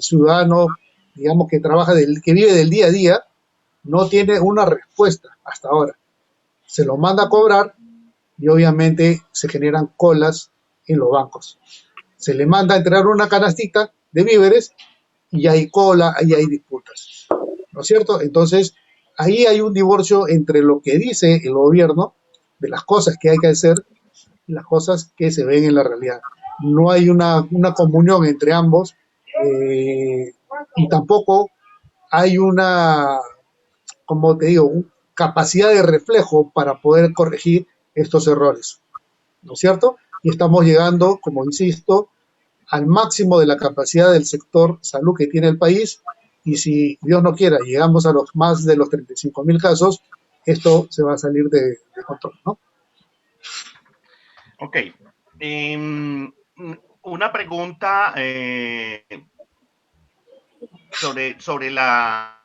ciudadano, digamos, que vive del día a día, no tiene una respuesta hasta ahora. Se lo manda a cobrar y obviamente se generan colas en los bancos. Se le manda a entregar una canastita de víveres y hay cola, ahí hay disputas, ¿no es cierto? Entonces, ahí hay un divorcio entre lo que dice el gobierno de las cosas que hay que hacer y las cosas que se ven en la realidad. No hay una comunión entre ambos, y tampoco hay una, como te digo, capacidad de reflejo para poder corregir estos errores, ¿no es cierto? Y estamos llegando, como insisto, al máximo de la capacidad del sector salud que tiene el país, y si Dios no quiera llegamos a los más de los 35.000 casos, esto se va a salir de control, ¿no? Ok. Una pregunta sobre la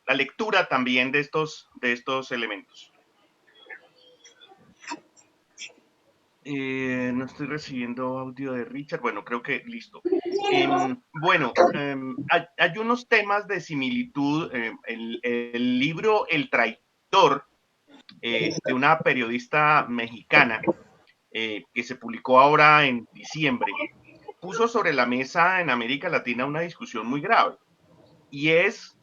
lectura también de estos elementos. No estoy recibiendo audio de Richard. Bueno, creo que listo. Bueno, hay unos temas de similitud. El libro El Traidor, de una periodista mexicana, que se publicó ahora en diciembre, puso sobre la mesa en América Latina una discusión muy grave, y es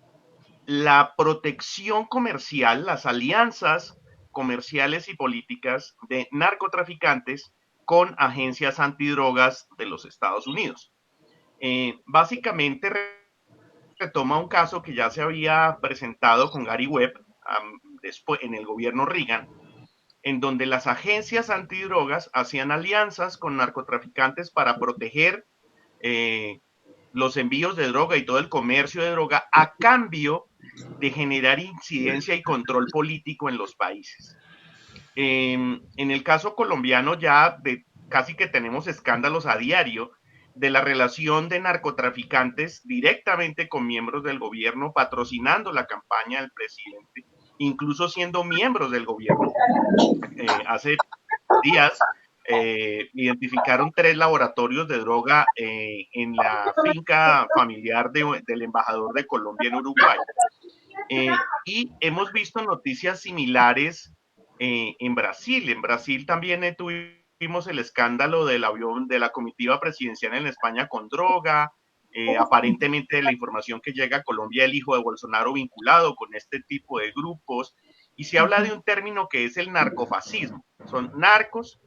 la protección comercial, las alianzas comerciales y políticas de narcotraficantes con agencias antidrogas de los Estados Unidos. Básicamente retoma un caso que ya se había presentado con Gary Webb, después en el gobierno Reagan, en donde las agencias antidrogas hacían alianzas con narcotraficantes para proteger los envíos de droga y todo el comercio de droga, a cambio de generar incidencia y control político en los países. En el caso colombiano ya casi que tenemos escándalos a diario de la relación de narcotraficantes directamente con miembros del gobierno, patrocinando la campaña del presidente, incluso siendo miembros del gobierno. Hace días identificaron 3 laboratorios de droga en la finca familiar del embajador de Colombia en Uruguay. Y hemos visto noticias similares en Brasil. En Brasil también tuvimos el escándalo del avión de la comitiva presidencial en España con droga. Aparentemente la información que llega a Colombia, el hijo de Bolsonaro vinculado con este tipo de grupos, y se habla de un término que es el narcofascismo. Son narcos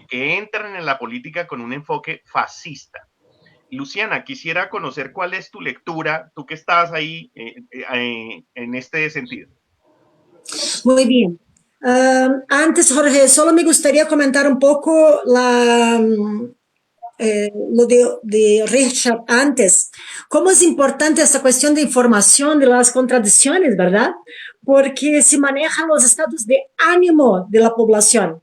que entran en la política con un enfoque fascista. Luciana, quisiera conocer cuál es tu lectura, tú que estás ahí en este sentido. Muy bien. Antes, Jorge, solo me gustaría comentar un poco lo de Richard antes. Cómo es importante esta cuestión de información, de las contradicciones, ¿verdad? Porque se manejan los estados de ánimo de la población.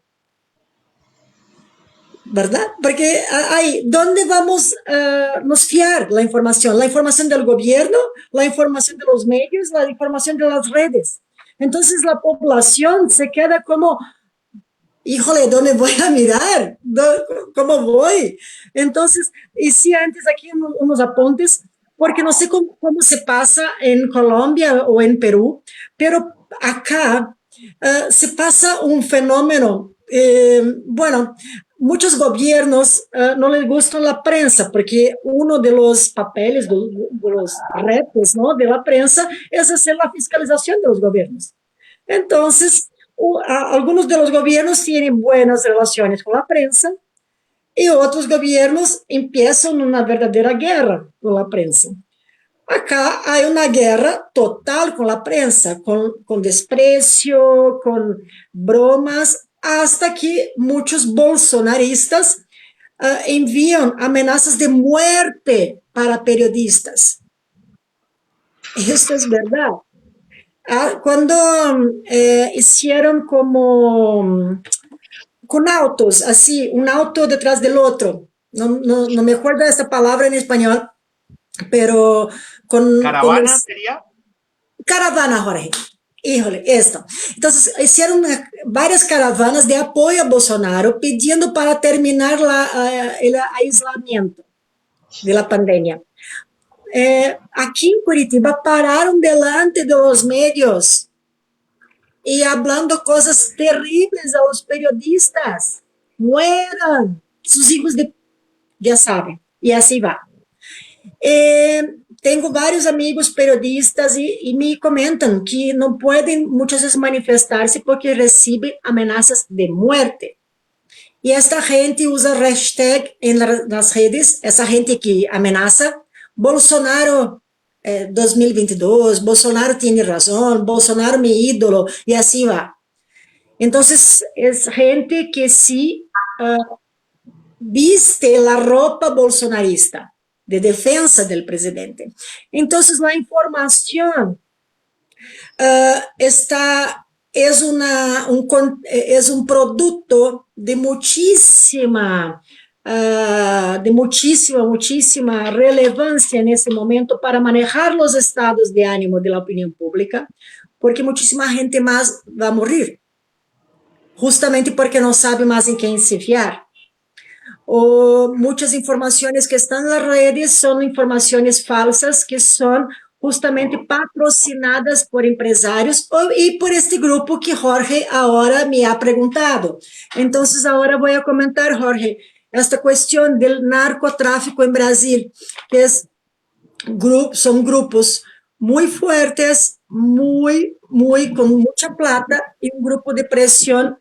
¿verdad? Porque hay, ¿dónde vamos a nos fiar la información? La información del gobierno, la información de los medios, la información de las redes. Entonces la población se queda como, híjole, ¿dónde voy a mirar? ¿Cómo voy? Entonces, y sí, antes aquí unos apuntes, porque no sé cómo se pasa en Colombia o en Perú, pero acá se pasa un fenómeno, bueno, muchos gobiernos no les gusta la prensa, porque uno de los papeles, de los retos, ¿no? De la prensa es hacer la fiscalización de los gobiernos. Entonces, algunos de los gobiernos tienen buenas relaciones con la prensa y otros gobiernos empiezan una verdadera guerra con la prensa. Acá hay una guerra total con la prensa, con desprecio, con bromas, hasta que muchos bolsonaristas envían amenazas de muerte para periodistas. Esto es verdad. Cuando hicieron como con autos, así, un auto detrás del otro. No me acuerdo de esta palabra en español, pero con ¿Caravana los, sería? caravana, Jorge. Híjole, esto. Entonces, hicieron varias caravanas de apoyo a Bolsonaro pidiendo para terminar el aislamiento de la pandemia. Aquí en Curitiba pararon delante de los medios y hablando cosas terribles a los periodistas. Mueran, sus hijos ya saben, y así va. Tengo varios amigos periodistas y me comentan que no pueden muchas veces manifestarse porque reciben amenazas de muerte. Y esta gente usa hashtag en las redes, esa gente que amenaza, Bolsonaro 2022, Bolsonaro tiene razón, Bolsonaro mi ídolo, y así va. Entonces, es gente que sí viste la ropa bolsonarista de defensa del presidente. Entonces, la información está, es un producto de muchísima relevancia en ese momento para manejar los estados de ánimo de la opinión pública, porque muchísima gente más va a morir, justamente porque no sabe más en quién se fiar. O muchas informaciones que están en las redes son informaciones falsas que son justamente patrocinadas por empresarios y por este grupo que Jorge ahora me ha preguntado. Entonces, ahora voy a comentar, Jorge, esta cuestión del narcotráfico en Brasil, que son grupos muy fuertes, con mucha plata y un grupo de presión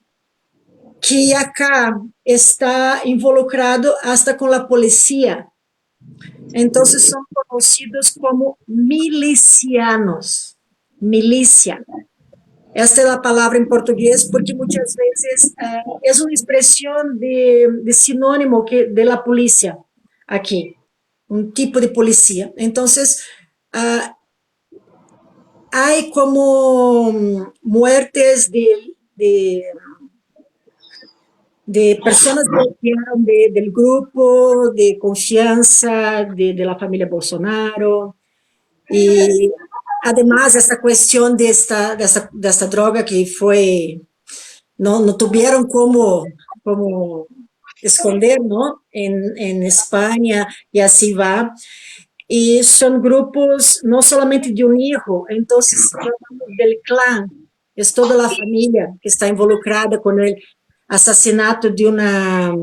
que acá está involucrado hasta con la policía. Entonces son conocidos como milicianos. Milicia. Esta es la palabra en portugués porque muchas veces es una expresión de sinónimo de la policía aquí, un tipo de policía. Entonces, hay como muertes de personas que eran del grupo de confianza de la familia Bolsonaro. Y además esta cuestión de esta droga que fue, no tuvieron como esconder, ¿no? En España y así va. Y son grupos no solamente de un hijo, entonces del clan, es toda la familia que está involucrada con el asesinato de una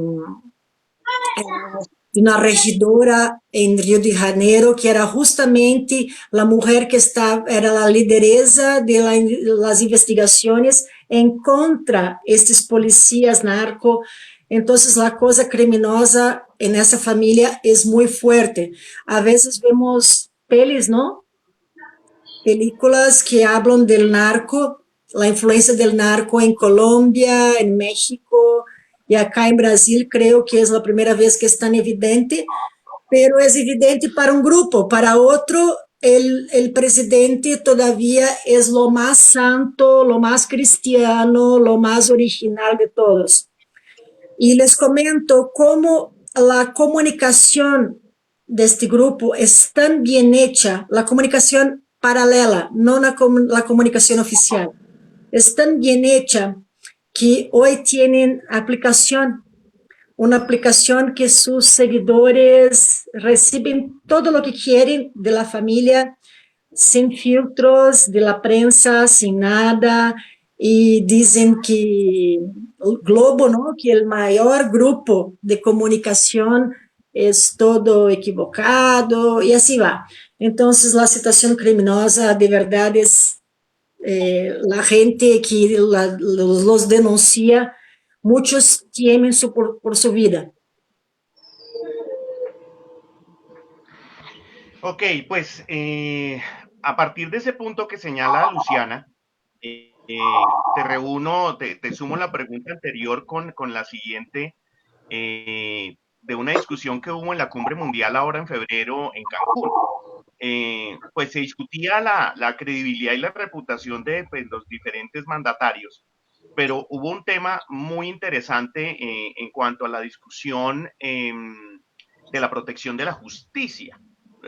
regidora en Río de Janeiro, que era justamente la mujer que era la lideresa de las investigaciones en contra de estos policías narcos. Entonces, la cosa criminosa en esa familia es muy fuerte. A veces vemos pelis, ¿no? Películas que hablan del narco, la influencia del narco en Colombia, en México, y acá en Brasil creo que es la primera vez que es tan evidente, pero es evidente para un grupo, para otro el presidente todavía es lo más santo, lo más cristiano, lo más original de todos. Y les comento cómo la comunicación de este grupo es tan bien hecha, la comunicación paralela, no la comunicación oficial, es tan bien hecha que hoy tienen aplicación, una aplicación que sus seguidores reciben todo lo que quieren de la familia, sin filtros, de la prensa, sin nada, y dicen que el Globo, ¿no? Que el mayor grupo de comunicación es todo equivocado, y así va. Entonces, la situación criminosa de verdad es la gente que los denuncia, muchos temen por su vida. Ok, pues a partir de ese punto que señala Luciana, te reúno, te sumo la pregunta anterior con la siguiente, de una discusión que hubo en la Cumbre Mundial ahora en febrero en Cancún. Pues se discutía la credibilidad y la reputación de pues, los diferentes mandatarios, pero hubo un tema muy interesante en cuanto a la discusión de la protección de la justicia.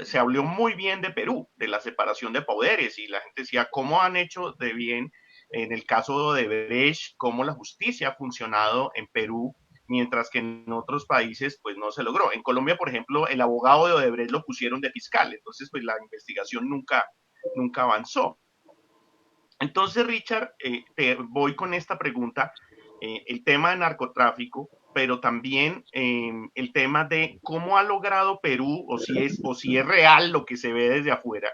Se habló muy bien de Perú, de la separación de poderes, y la gente decía cómo han hecho de bien en el caso de Brecht, cómo la justicia ha funcionado en Perú, mientras que en otros países pues no se logró. En Colombia, por ejemplo, el abogado de Odebrecht lo pusieron de fiscal, entonces pues la investigación nunca avanzó. Entonces, Richard, te voy con esta pregunta, el tema de narcotráfico, pero también el tema de cómo ha logrado Perú, o si es real lo que se ve desde afuera,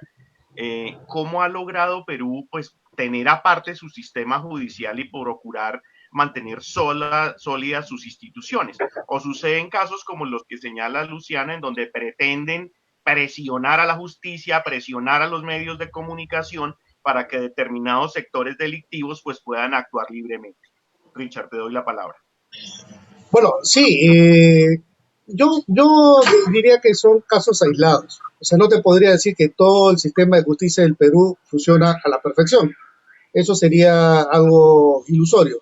cómo ha logrado Perú pues tener aparte su sistema judicial y procurar mantener sólidas sus instituciones. O suceden casos como los que señala Luciana, en donde pretenden presionar a la justicia, presionar a los medios de comunicación para que determinados sectores delictivos pues puedan actuar libremente. Richard, te doy la palabra. Bueno, sí, yo diría que son casos aislados. O sea, no te podría decir que todo el sistema de justicia del Perú funciona a la perfección. Eso sería algo ilusorio.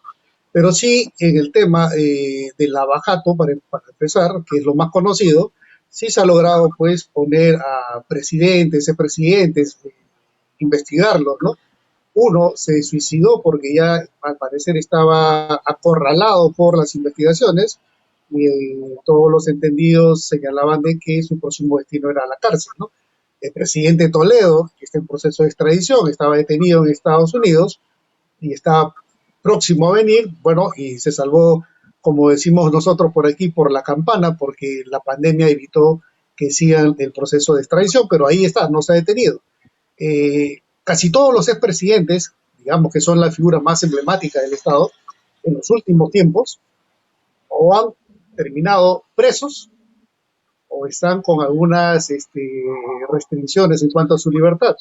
Pero sí, en el tema del lavajato, para empezar, que es lo más conocido, sí se ha logrado pues poner a presidentes, expresidentes, investigarlos, ¿no? Uno se suicidó porque ya al parecer estaba acorralado por las investigaciones y todos los entendidos señalaban de que su próximo destino era la cárcel, ¿no? El presidente Toledo, que está en proceso de extradición, estaba detenido en Estados Unidos y está próximo a venir, bueno, y se salvó, como decimos nosotros por aquí, por la campana, porque la pandemia evitó que sigan el proceso de extradición, pero ahí está, no se ha detenido. Casi todos los expresidentes, digamos que son la figura más emblemática del Estado, en los últimos tiempos, o han terminado presos o están con algunas restricciones en cuanto a su libertad.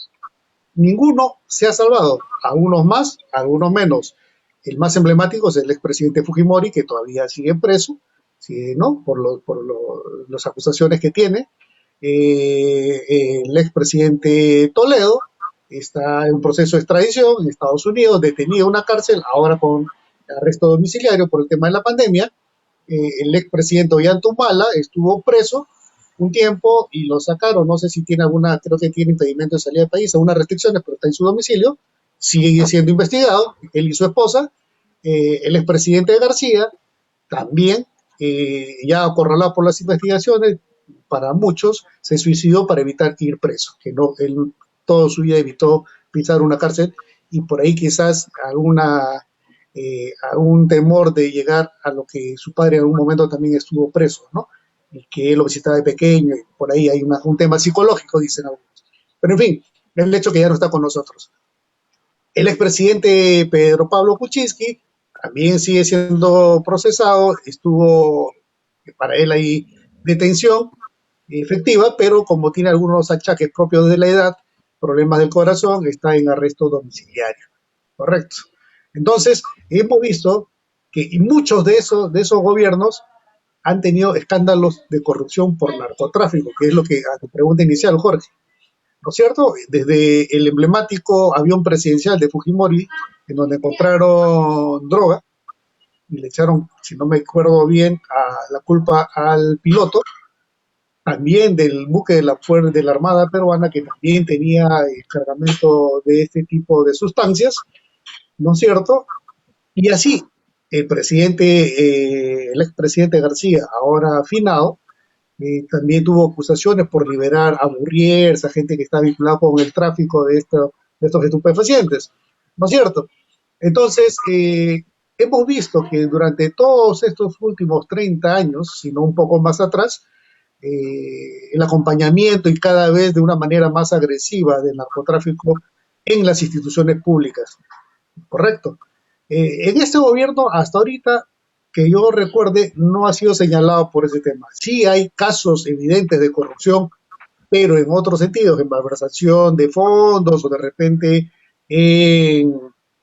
Ninguno se ha salvado, algunos más, algunos menos. El más emblemático es el expresidente Fujimori, que todavía sigue preso, sigue, ¿no? Las acusaciones que tiene. El expresidente Toledo está en un proceso de extradición en Estados Unidos, detenido en una cárcel, ahora con arresto domiciliario por el tema de la pandemia. El expresidente Ollanta estuvo preso un tiempo y lo sacaron, no sé si tiene alguna, creo que tiene impedimento de salida del país, algunas restricciones, pero está en su domicilio, sigue siendo investigado, él y su esposa. El expresidente García también, ya acorralado por las investigaciones, para muchos se suicidó para evitar ir preso, que no, él toda su vida evitó pisar una cárcel y por ahí quizás algún temor de llegar a lo que su padre en algún momento también estuvo preso, ¿no? Y que él lo visitaba de pequeño, y por ahí hay un tema psicológico, dicen algunos. Pero en fin, el hecho que ya no está con nosotros. El expresidente Pedro Pablo Kuczynski también sigue siendo procesado, estuvo para él ahí detención efectiva, pero como tiene algunos achaques propios de la edad, problemas del corazón, está en arresto domiciliario. Correcto. Entonces, hemos visto que muchos de esos gobiernos han tenido escándalos de corrupción por narcotráfico, que es lo que a tu pregunta inicial, Jorge, ¿no es cierto? Desde el emblemático avión presidencial de Fujimori, en donde encontraron droga, y le echaron, si no me acuerdo bien, la culpa al piloto, también del buque de la Armada Peruana, que también tenía cargamento de este tipo de sustancias, ¿no es cierto? Y así, el expresidente García, ahora afinado, también tuvo acusaciones por liberar a Burriers, a gente que está vinculada con el tráfico de estos estupefacientes, ¿no es cierto? Entonces, hemos visto que durante todos estos últimos 30 años, si no un poco más atrás, el acompañamiento y cada vez de una manera más agresiva del narcotráfico en las instituciones públicas, ¿correcto? En este gobierno, hasta ahorita, que yo recuerde, no ha sido señalado por ese tema. Sí hay casos evidentes de corrupción, pero en otros sentidos, en malversación de fondos o de repente en,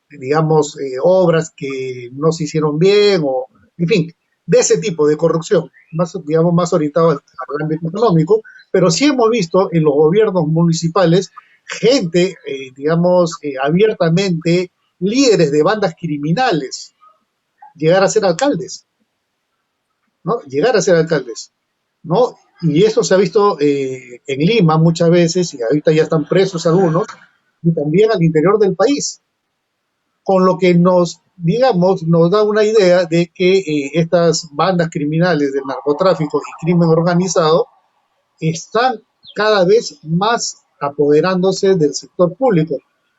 digamos, obras que no se hicieron bien o, en fin, de ese tipo de corrupción, más, digamos, más orientado al ámbito económico, pero sí hemos visto en los gobiernos municipales gente, digamos, abiertamente líderes de bandas criminales llegar a ser alcaldes, ¿no? Llegar a ser alcaldes, ¿no? Y eso se ha visto en Lima muchas veces, y ahorita ya están presos algunos, y también al interior del país, con lo que nos, digamos, nos da una idea de que estas bandas criminales del narcotráfico y crimen organizado están cada vez más apoderándose del sector público,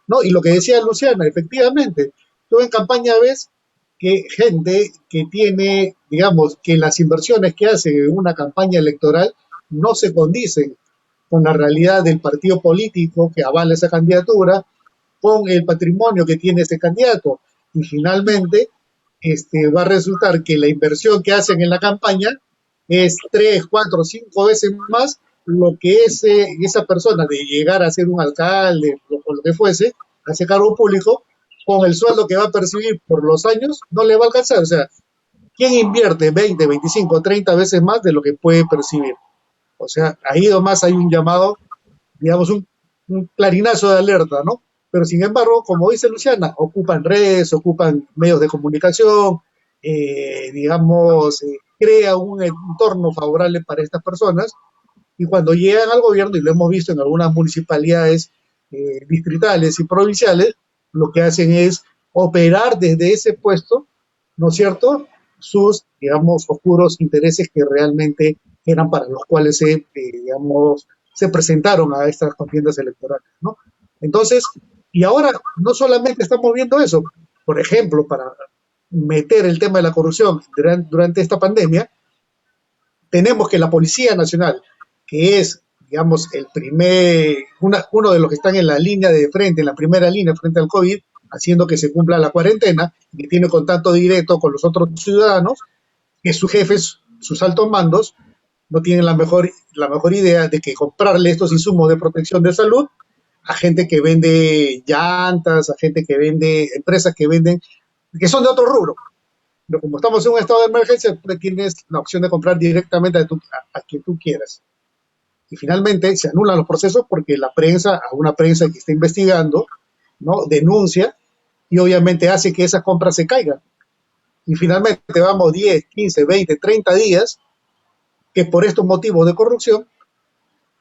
¿no? Y lo que decía Luciana, efectivamente, tú en campaña ves que gente que tiene, digamos, que las inversiones que hace en una campaña electoral no se condicen con la realidad del partido político que avala esa candidatura, con el patrimonio que tiene ese candidato. Y finalmente, va a resultar que la inversión que hacen en la campaña es 3, 4, 5 veces más lo que esa persona de llegar a ser un alcalde o lo que fuese, a ese cargo público, con el sueldo que va a percibir por los años, no le va a alcanzar. O sea, ¿quién invierte 20, 25, 30 veces más de lo que puede percibir? O sea, ahí nomás hay un llamado, digamos, un clarinazo de alerta, ¿no? Pero sin embargo, como dice Luciana, ocupan redes, ocupan medios de comunicación, digamos, crea un entorno favorable para estas personas y cuando llegan al gobierno, y lo hemos visto en algunas municipalidades distritales y provinciales, lo que hacen es operar desde ese puesto, ¿no es cierto?, sus, digamos, oscuros intereses que realmente eran para los cuales digamos, se presentaron a estas contiendas electorales, ¿no? Entonces, y ahora no solamente estamos viendo eso, por ejemplo, para meter el tema de la corrupción durante esta pandemia, tenemos que la Policía Nacional, que es, digamos, uno de los que están en la línea de frente, en la primera línea frente al COVID, haciendo que se cumpla la cuarentena, que tiene contacto directo con los otros ciudadanos, que sus jefes, sus altos mandos, no tienen la mejor idea de que comprarle estos insumos de protección de salud a gente que vende llantas, a gente que vende, empresas que venden, que son de otro rubro. Pero como estamos en un estado de emergencia, tú tienes la opción de comprar directamente a quien tú quieras. Y finalmente se anulan los procesos porque a una prensa que está investigando, ¿no?, denuncia y obviamente hace que esas compras se caigan. Y finalmente vamos 10, 15, 20, 30 días que por estos motivos de corrupción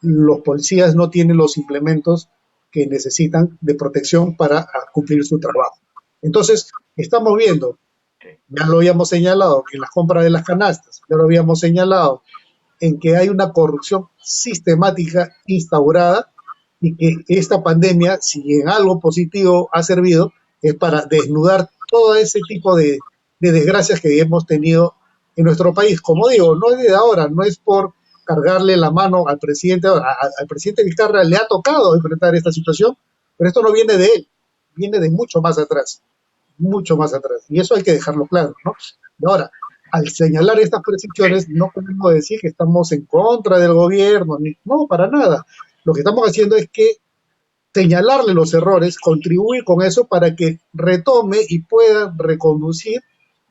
los policías no tienen los implementos que necesitan de protección para cumplir su trabajo. Entonces, estamos viendo, ya lo habíamos señalado, en las compras de las canastas, ya lo habíamos señalado, en que hay una corrupción sistemática instaurada y que esta pandemia, si en algo positivo ha servido, es para desnudar todo ese tipo de desgracias que hemos tenido en nuestro país. Como digo, no es de ahora, no es por cargarle la mano al presidente. Al presidente Vizcarra le ha tocado enfrentar esta situación, pero esto no viene de él, viene de mucho más atrás, mucho más atrás. Y eso hay que dejarlo claro, ¿no? Y ahora, al señalar estas percepciones, no podemos decir que estamos en contra del gobierno, no, para nada. Lo que estamos haciendo es que señalarle los errores, contribuir con eso para que retome y pueda reconducir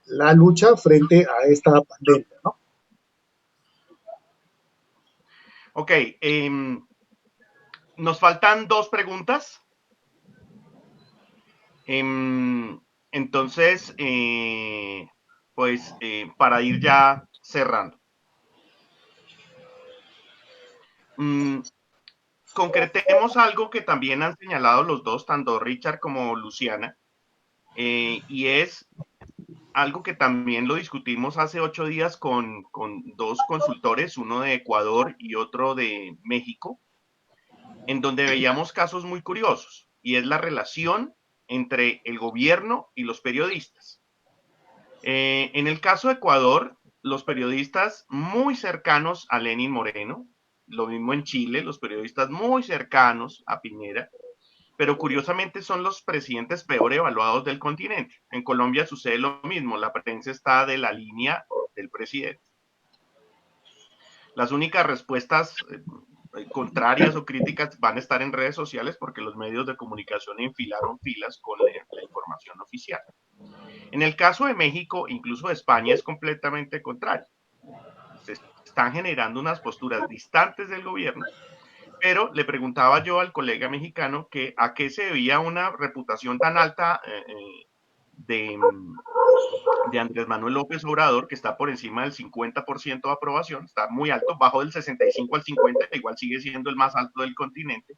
la lucha frente a esta pandemia, ¿no? Ok, nos faltan 2 preguntas. Entonces, pues para ir ya cerrando. Concretemos algo que también han señalado los dos, tanto Richard como Luciana, y es algo que también lo discutimos hace 8 días con dos consultores, uno de Ecuador y otro de México, en donde veíamos casos muy curiosos, y es la relación entre el gobierno y los periodistas. En el caso de Ecuador, los periodistas muy cercanos a Lenín Moreno, lo mismo en Chile, los periodistas muy cercanos a Piñera, pero curiosamente son los presidentes peor evaluados del continente. En Colombia sucede lo mismo, la prensa está de la línea del presidente. Las únicas respuestas contrarias o críticas van a estar en redes sociales porque los medios de comunicación enfilaron filas con la información oficial. En el caso de México, incluso de España, es completamente contrario. Se están generando unas posturas distantes del gobierno, pero le preguntaba yo al colega mexicano que a qué se debía una reputación tan alta de Andrés Manuel López Obrador, que está por encima del 50% de aprobación, está muy alto, bajo del 65 al 50, igual sigue siendo el más alto del continente,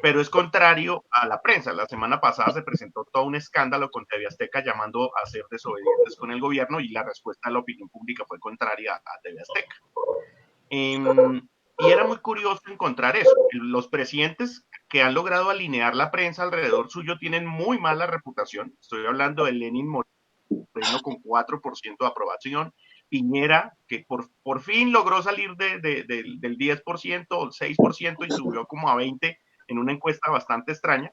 pero es contrario a la prensa. La semana pasada se presentó todo un escándalo con TV Azteca llamando a ser desobedientes con el gobierno y la respuesta de la opinión pública fue contraria a TV Azteca. Y era muy curioso encontrar eso. Los presidentes que han logrado alinear la prensa alrededor suyo tienen muy mala reputación. Estoy hablando de Lenín Moreno con 4% de aprobación, Piñera, que por fin logró salir del 10% o 6% y subió como a 20% en una encuesta bastante extraña,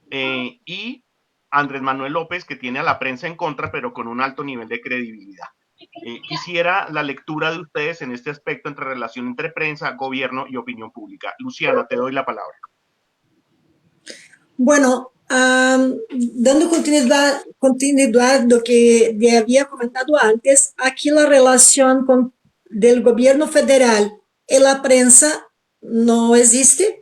y Andrés Manuel López, que tiene a la prensa en contra, pero con un alto nivel de credibilidad. Quisiera la lectura de ustedes en este aspecto entre relación entre prensa, gobierno y opinión pública. Luciana, te doy la palabra. Bueno, dando continuidad a lo que ya había comentado antes, aquí la relación del gobierno federal y la prensa no existe.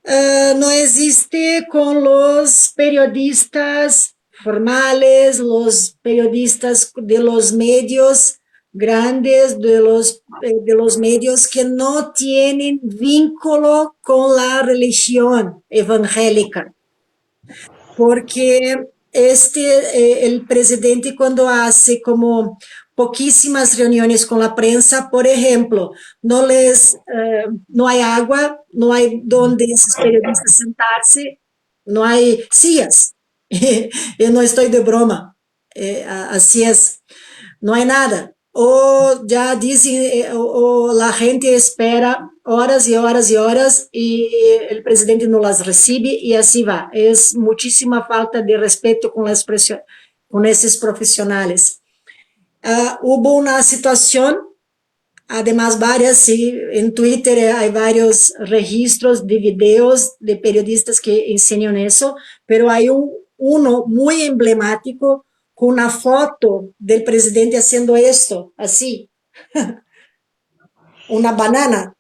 No existe con los periodistas formales, los periodistas de los medios grandes, de los medios que no tienen vínculo con la religión evangélica. Porque el presidente cuando hace como poquísimas reuniones con la prensa, por ejemplo, no hay agua, no hay donde esos periodistas sentarse, no hay sillas. Yo no estoy de broma, así es, no hay nada. O ya dicen, o la gente espera horas y horas y horas y el presidente no las recibe y así va. Es muchísima falta de respeto con esos profesionales. Hubo una situación, además varias, sí, en Twitter hay varios registros de videos de periodistas que enseñan eso, pero hay uno muy emblemático con una foto del presidente haciendo esto, así, una banana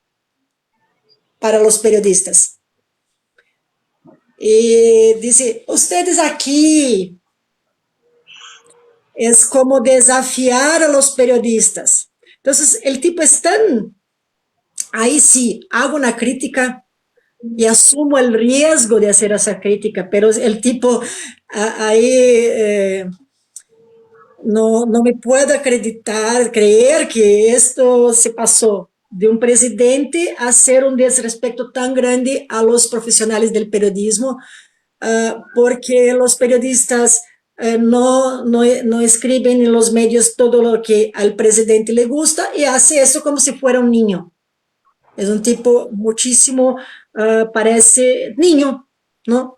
para los periodistas. Y dice, ustedes aquí, es como desafiar a los periodistas. Entonces, el tipo es tan, ahí sí, hago una crítica y asumo el riesgo de hacer esa crítica, pero el tipo ahí no me puedo creer que esto se pasó de un presidente a hacer un desrespeto tan grande a los profesionales del periodismo, porque los periodistas no escriben en los medios todo lo que al presidente le gusta y hace eso como si fuera un niño. Es un tipo muchísimo, parece niño, ¿no?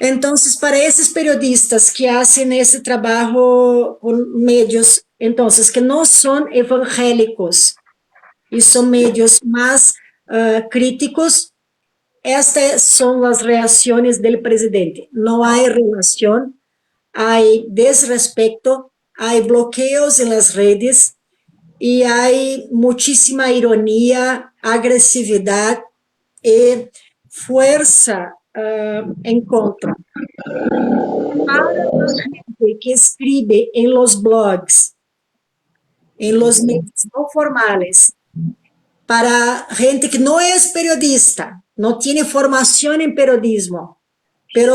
Entonces, para esos periodistas que hacen ese trabajo con medios, entonces, que no son evangélicos y son medios más críticos, estas son las reacciones del presidente. No hay relación, hay desrespeto, hay bloqueos en las redes y hay muchísima ironía, agresividad y fuerza en contra. para la gente que escribe en los blogs, en los medios no formales, para gente que no es periodista, no tiene formación en periodismo, pero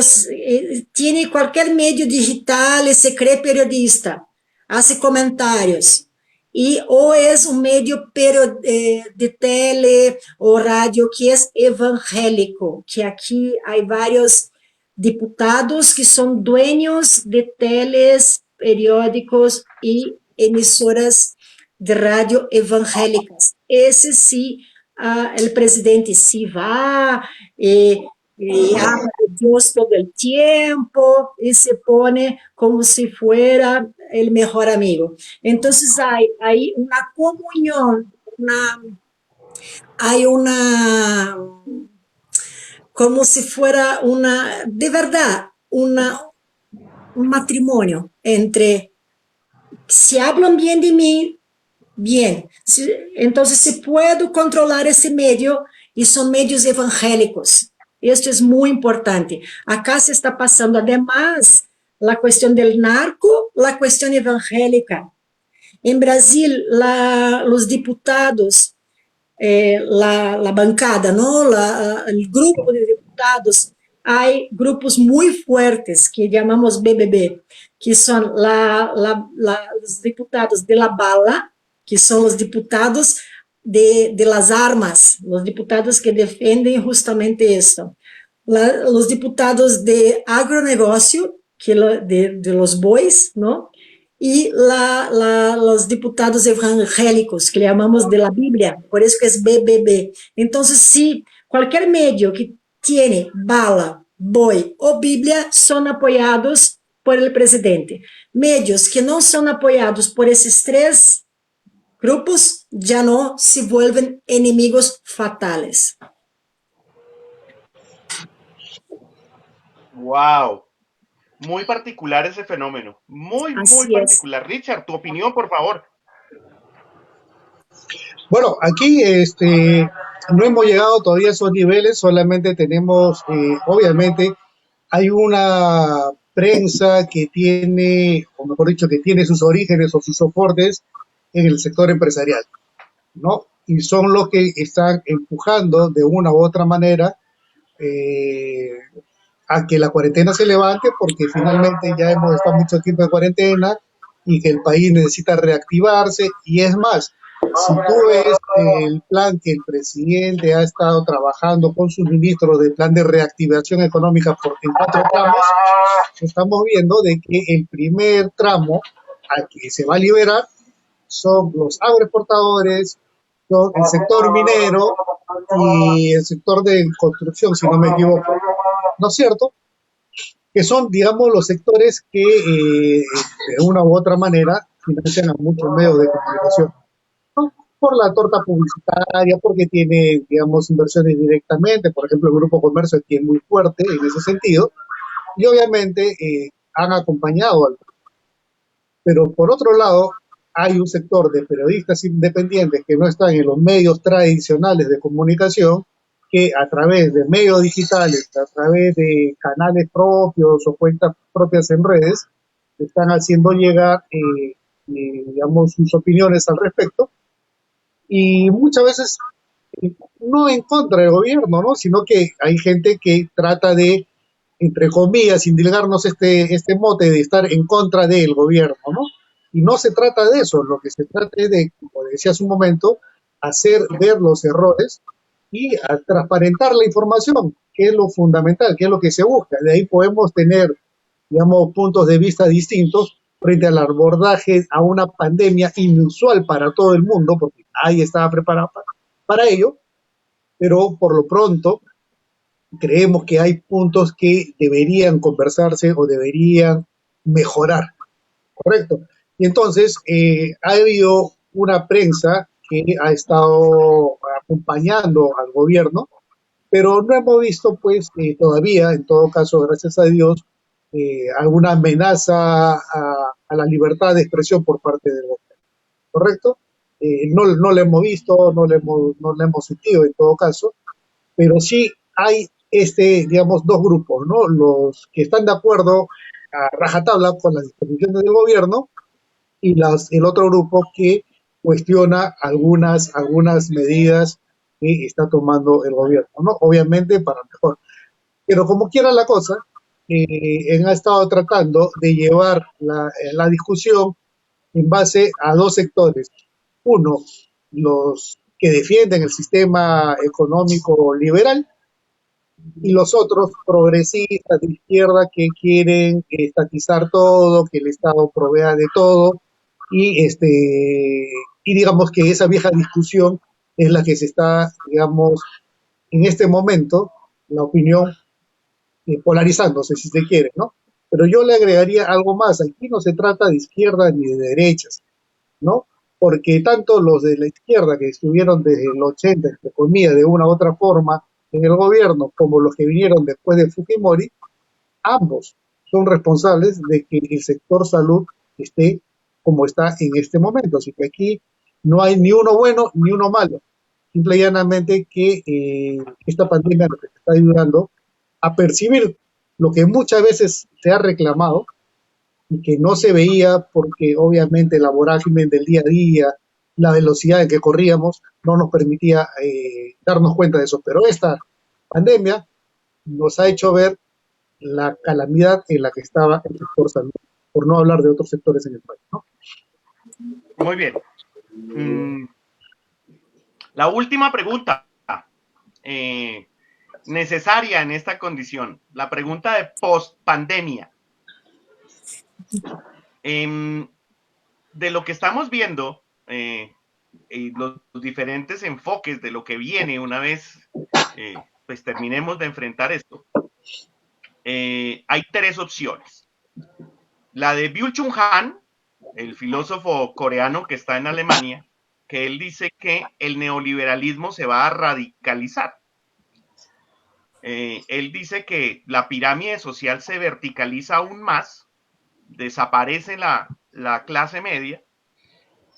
tiene cualquier medio digital y se cree periodista, hace comentarios. Y o es un medio de tele o radio que es evangélico, que aquí hay varios diputados que son dueños de teles, periódicos y emisoras de radio evangélicas. Ese sí, el presidente sí va y habla de Dios todo el tiempo y se pone como si fuera el mejor amigo. Entonces hay una comunión, hay una, como si fuera una, de verdad, un matrimonio entre, si hablan bien de mí, bien. Entonces, si puedo controlar ese medio, y son medios evangélicos. Esto es muy importante. Acá se está pasando, además, la cuestión del narco, la cuestión evangélica. En Brasil, los diputados, la bancada, ¿no? El grupo de diputados, hay grupos muy fuertes que llamamos BBB, que son los diputados de la bala, que son los diputados de las armas, los diputados que defienden justamente esto. Los diputados de agronegócio, de los bois, ¿no? Y los diputados evangélicos, que le llamamos de la Biblia, por eso que es BBB. Entonces, si cualquier medio que tiene bala, boi o Biblia son apoyados por el presidente. Medios que no son apoyados por esos tres grupos ya no se vuelven enemigos fatales. Wow, muy particular ese fenómeno, muy Así es. particular. Richard, tu opinión, por favor. Bueno, aquí no hemos llegado todavía a esos niveles, solamente tenemos, obviamente, hay una prensa que tiene, o mejor dicho, que tiene sus orígenes o sus soportes en el sector empresarial, ¿no? Y son los que están empujando de una u otra manera eh, a que la cuarentena se levante, porque finalmente ya hemos estado mucho tiempo en cuarentena y que el país necesita reactivarse. Y es más, si tú ves el plan que el presidente ha estado trabajando con sus ministros del plan de reactivación económica en 4 tramos, estamos viendo de que el primer tramo al que se va a liberar son los agroexportadores, son el sector minero y el sector de construcción, si no me equivoco. ¿No es cierto? Que son, digamos, los sectores que de una u otra manera financian a muchos medios de comunicación, ¿no? Por la torta publicitaria, porque tiene, digamos, inversiones directamente, por ejemplo, el Grupo Comercio aquí es muy fuerte en ese sentido, y obviamente han acompañado al. Pero por otro lado, hay un sector de periodistas independientes que no están en los medios tradicionales de comunicación, que a través de medios digitales, a través de canales propios o cuentas propias en redes, están haciendo llegar, digamos, sus opiniones al respecto, y muchas veces no en contra del gobierno, ¿no? Sino que hay gente que trata de, entre comillas, indilgarnos este mote de estar en contra del gobierno, ¿no? Y no se trata de eso, lo que se trata es de, como decía hace un momento, hacer ver los errores y a transparentar la información, que es lo fundamental, que es lo que se busca. De ahí podemos tener, digamos, puntos de vista distintos frente al abordaje a una pandemia inusual para todo el mundo, porque nadie estaba preparado para ello, pero por lo pronto creemos que hay puntos que deberían conversarse o deberían mejorar, ¿correcto? Y entonces ha habido una prensa que ha estado acompañando al gobierno, pero no hemos visto pues todavía, en todo caso, gracias a Dios, alguna amenaza a la libertad de expresión por parte del gobierno, ¿correcto? No lo hemos visto, no lo hemos sentido en todo caso, pero sí hay digamos, dos grupos, ¿no? Los que están de acuerdo a rajatabla con las disposiciones del gobierno y el otro grupo que cuestiona algunas medidas que está tomando el gobierno, ¿no? Obviamente para mejor. Pero como quiera la cosa, han estado tratando de llevar la discusión en base a dos sectores. Uno, los que defienden el sistema económico liberal y los otros progresistas de izquierda que quieren estatizar todo, que el Estado provea de todo y digamos que esa vieja discusión es la que se está, digamos, en este momento, la opinión polarizándose, si se quiere, ¿no? Pero yo le agregaría algo más, aquí no se trata de izquierdas ni de derechas, ¿no? Porque tanto los de la izquierda que estuvieron desde el 80, entre comillas, de una u otra forma en el gobierno, como los que vinieron después de Fujimori, ambos son responsables de que el sector salud esté como está en este momento. Así que aquí no hay ni uno bueno ni uno malo. Simple y llanamente que esta pandemia nos está ayudando a percibir lo que muchas veces se ha reclamado y que no se veía porque obviamente la vorágine del día a día, la velocidad en que corríamos, no nos permitía darnos cuenta de eso. Pero esta pandemia nos ha hecho ver la calamidad en la que estaba el sector salud, por no hablar de otros sectores en el país, ¿no? Muy bien. La última pregunta necesaria en esta condición, la pregunta de post-pandemia. De lo que estamos viendo, y los diferentes enfoques de lo que viene una vez pues terminemos de enfrentar esto, hay tres opciones. La de Byung-Chul Han, el filósofo coreano que está en Alemania, que él dice que el neoliberalismo se va a radicalizar. Él dice que la pirámide social se verticaliza aún más, desaparece la clase media,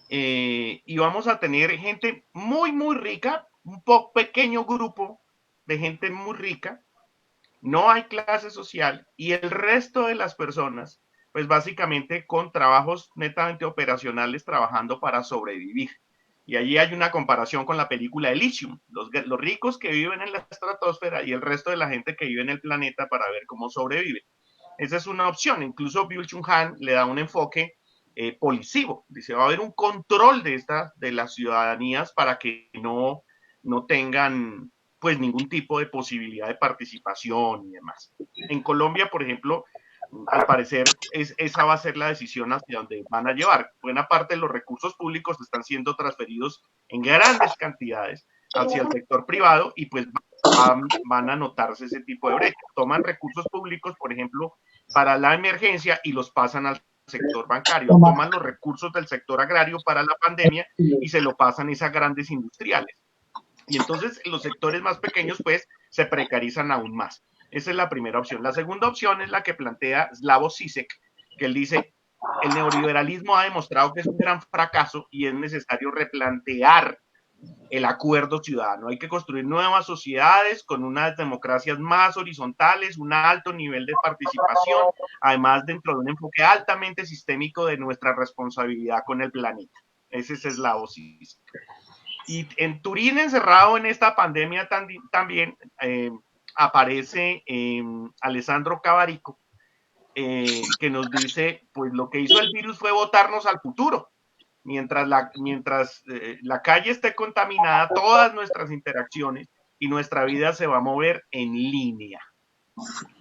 y vamos a tener gente muy, muy rica, un pequeño grupo de gente muy rica, no hay clase social y el resto de las personas, pues básicamente con trabajos netamente operacionales trabajando para sobrevivir. Y allí hay una comparación con la película Elysium, los ricos que viven en la estratosfera y el resto de la gente que vive en el planeta para ver cómo sobrevive. Esa es una opción. Incluso Byung-Chul Han le da un enfoque policivo. Dice, va a haber un control de las ciudadanías para que no tengan pues ningún tipo de posibilidad de participación y demás. En Colombia, por ejemplo, al parecer esa va a ser la decisión hacia donde van a llevar. Buena parte de los recursos públicos están siendo transferidos en grandes cantidades hacia el sector privado y pues van a notarse ese tipo de brecha. Toman recursos públicos, por ejemplo, para la emergencia y los pasan al sector bancario. Toman los recursos del sector agrario para la pandemia y se lo pasan a esas grandes industriales. Y entonces los sectores más pequeños pues se precarizan aún más. Esa es la primera opción. La segunda opción es la que plantea Slavoj Žižek, que él dice, el neoliberalismo ha demostrado que es un gran fracaso y es necesario replantear el acuerdo ciudadano. Hay que construir nuevas sociedades con unas democracias más horizontales, un alto nivel de participación, además dentro de un enfoque altamente sistémico de nuestra responsabilidad con el planeta. Ese es Slavoj Žižek. Y en Turín, encerrado en esta pandemia también, aparece Alessandro Cavarico, que nos dice, pues lo que hizo el virus fue botarnos al futuro. Mientras la calle esté contaminada, todas nuestras interacciones y nuestra vida se va a mover en línea.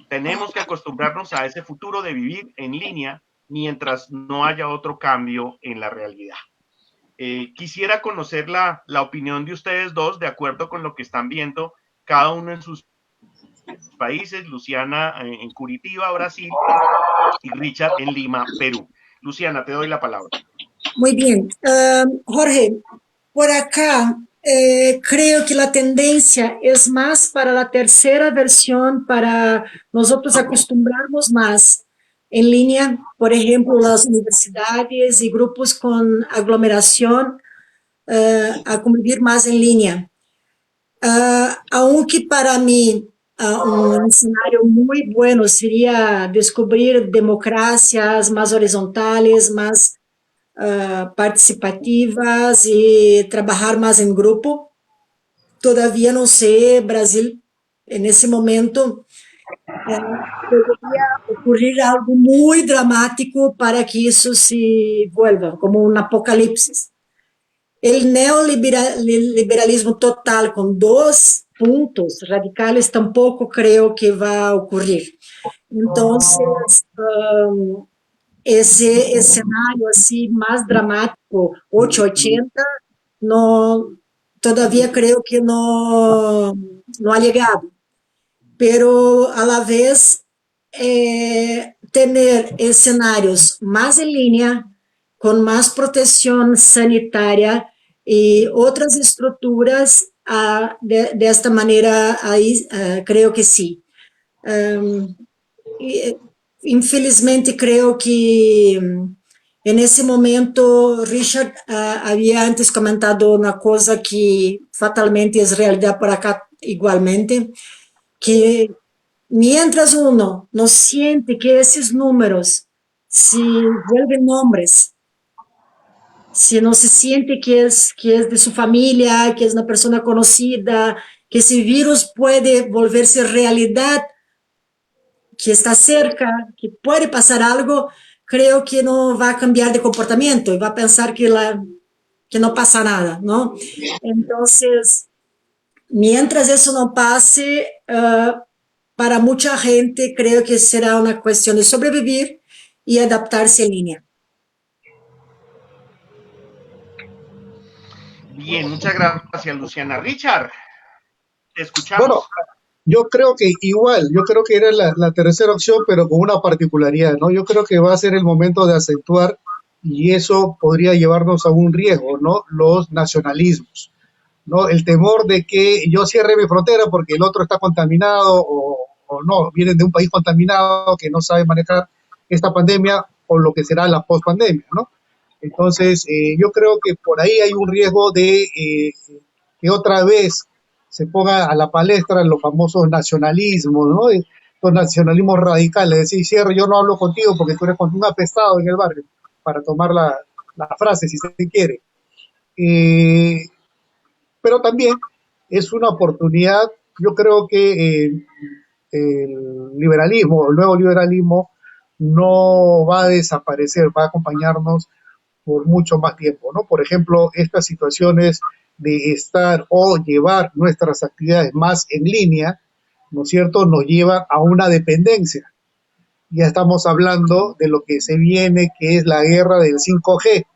Tenemos que acostumbrarnos a ese futuro de vivir en línea mientras no haya otro cambio en la realidad. Quisiera conocer la opinión de ustedes dos, de acuerdo con lo que están viendo cada uno en sus países. Luciana en Curitiba, Brasil, y Richard en Lima, Perú. Luciana, te doy la palabra. Muy bien. Jorge, por acá creo que la tendencia es más para la tercera versión, para nosotros acostumbrarnos más en línea, por ejemplo, las universidades y grupos con aglomeración a convivir más en línea. Aunque para mí un escenario muy bueno sería descubrir democracias más horizontales, más participativas y trabajar más en grupo. Todavía no sé, Brasil, en ese momento, podría ocurrir algo muy dramático para que eso se vuelva como un apocalipsis. El neoliberalismo total con dos puntos radicales tampoco creo que va a ocurrir. Entonces, ese escenario así más dramático, 880, no, todavía creo que no ha llegado, pero a la vez tener escenarios más en línea, con más protección sanitaria y otras estructuras, de esta manera, ahí creo que sí. Um, y, infelizmente creo que en ese momento Richard había antes comentado una cosa que fatalmente es realidad por acá igualmente, que mientras uno no siente que esos números se vuelven nombres, si no se siente que es de su familia, que es una persona conocida, que ese virus puede volverse realidad, que está cerca, que puede pasar algo, creo que no va a cambiar de comportamiento y va a pensar que no pasa nada, ¿no? Entonces, mientras eso no pase, para mucha gente creo que será una cuestión de sobrevivir y adaptarse en línea. Bien, muchas gracias, Luciana. Richard, te Bueno, escuchamos. yo creo que igual, yo creo que era la tercera opción, pero con una particularidad, ¿no? Yo creo que va a ser el momento de acentuar y eso podría llevarnos a un riesgo, ¿no? Los nacionalismos, ¿no? El temor de que yo cierre mi frontera porque el otro está contaminado o no, vienen de un país contaminado que no sabe manejar esta pandemia o lo que será la post-pandemia, ¿no? Entonces, yo creo que por ahí hay un riesgo de que otra vez se ponga a la palestra los famosos nacionalismos, ¿no? Los nacionalismos radicales, es decir, cierre, yo no hablo contigo porque tú eres un apestado en el barrio, para tomar la frase si se quiere. Eh, pero también es una oportunidad, yo creo que el liberalismo, el nuevo liberalismo, no va a desaparecer, va a acompañarnos por mucho más tiempo, ¿no? Por ejemplo, estas situaciones de estar o llevar nuestras actividades más en línea, ¿no es cierto?, nos llevan a una dependencia. Ya estamos hablando de lo que se viene, que es la guerra del 5G,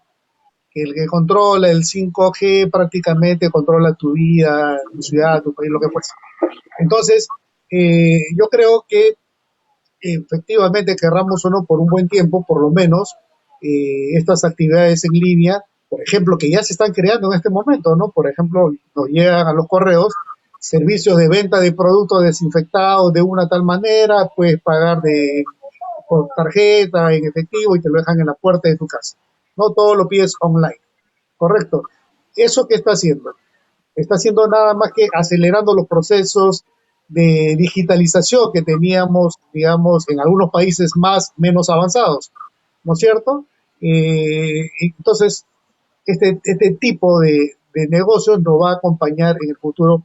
que el que controla el 5G prácticamente controla tu vida, tu ciudad, tu país, lo que fuese. Entonces, yo creo que efectivamente, querramos o no, por un buen tiempo, por lo menos, estas actividades en línea, por ejemplo, que ya se están creando en este momento, ¿no? Por ejemplo, nos llegan a los correos servicios de venta de productos desinfectados de una tal manera, puedes pagar por tarjeta, en efectivo, y te lo dejan en la puerta de tu casa. No todo lo pides online, ¿correcto? ¿Eso qué está haciendo? Está haciendo nada más que acelerando los procesos de digitalización que teníamos, digamos, en algunos países más, menos avanzados, ¿no es cierto? Entonces, este tipo de negocios nos va a acompañar en el futuro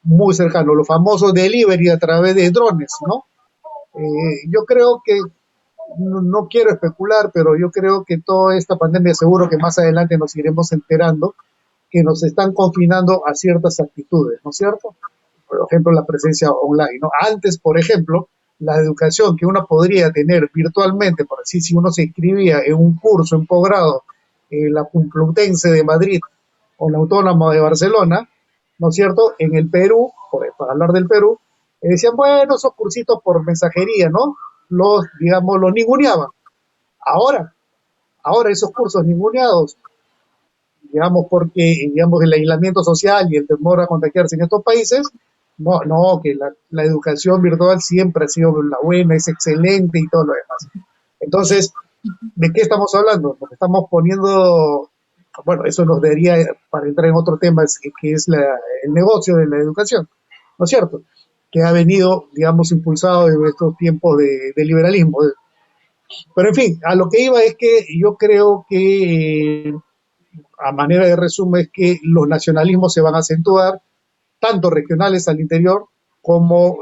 muy cercano, los famosos delivery a través de drones, ¿no? Yo creo que, no quiero especular, pero yo creo que toda esta pandemia seguro que más adelante nos iremos enterando que nos están confinando a ciertas actitudes, ¿no es cierto? Por ejemplo, la presencia online, ¿no? Antes, por ejemplo, la educación que uno podría tener virtualmente, por así si uno se inscribía en un curso, en posgrado, en la Complutense de Madrid o la Autónoma de Barcelona, ¿no es cierto? En el Perú, para hablar del Perú, decían, bueno, esos cursitos por mensajería, ¿no? Digamos, los ninguneaban. Ahora, ahora esos cursos ninguneados, digamos, porque, digamos, el aislamiento social y el temor a contagiarse en estos países, no, que la educación virtual siempre ha sido la buena, es excelente y todo lo demás. Entonces, ¿de qué estamos hablando? Porque estamos poniendo, bueno, eso nos daría para entrar en otro tema, que es el negocio de la educación, ¿no es cierto? que ha venido, digamos, impulsado en estos tiempos de liberalismo. Pero en fin, a lo que iba es que yo creo que, a manera de resumen, es que los nacionalismos se van a acentuar, tanto regionales al interior como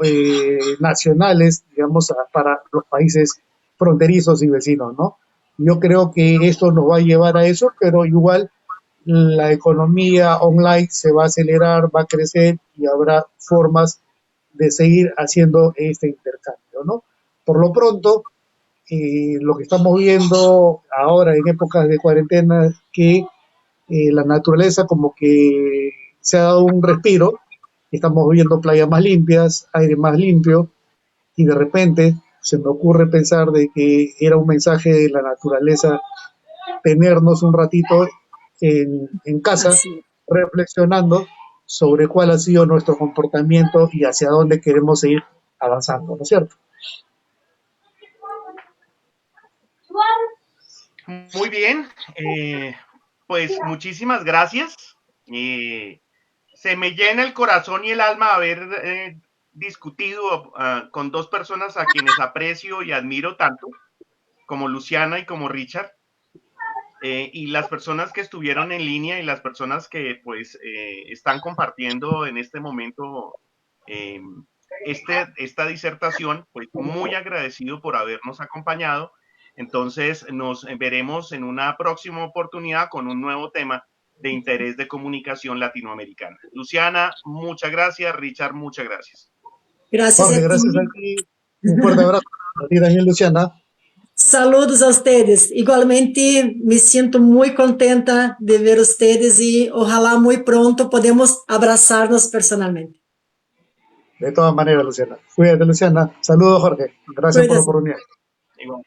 nacionales, digamos, para los países fronterizos y vecinos, ¿no? Yo creo que esto nos va a llevar a eso, pero igual la economía online se va a acelerar, va a crecer y habrá formas de seguir haciendo este intercambio, ¿no? Por lo pronto, lo que estamos viendo ahora en épocas de cuarentena es que la naturaleza como que se ha dado un respiro, estamos viendo playas más limpias, aire más limpio, y de repente se me ocurre pensar de que era un mensaje de la naturaleza tenernos un ratito en casa Así. reflexionando sobre cuál ha sido nuestro comportamiento y hacia dónde queremos seguir avanzando, ¿no es cierto? Muy bien, pues muchísimas gracias. Se me llena el corazón y el alma haber discutido con dos personas a quienes aprecio y admiro tanto, como Luciana y como Richard, y las personas que estuvieron en línea y las personas que pues están compartiendo en este momento eh, esta disertación, pues muy agradecido por habernos acompañado. Entonces nos veremos en una próxima oportunidad con un nuevo tema de interés de comunicación latinoamericana. Luciana, muchas gracias. Richard, muchas gracias. Gracias Jorge, a ti. gracias a ti, un fuerte abrazo a ti también, Luciana. Saludos a ustedes. Igualmente, me siento muy contenta de ver ustedes y ojalá muy pronto podemos abrazarnos personalmente. De todas maneras, Luciana. Cuídate, Luciana. Saludos, Jorge. Gracias por la Cuídense. oportunidad. Igual.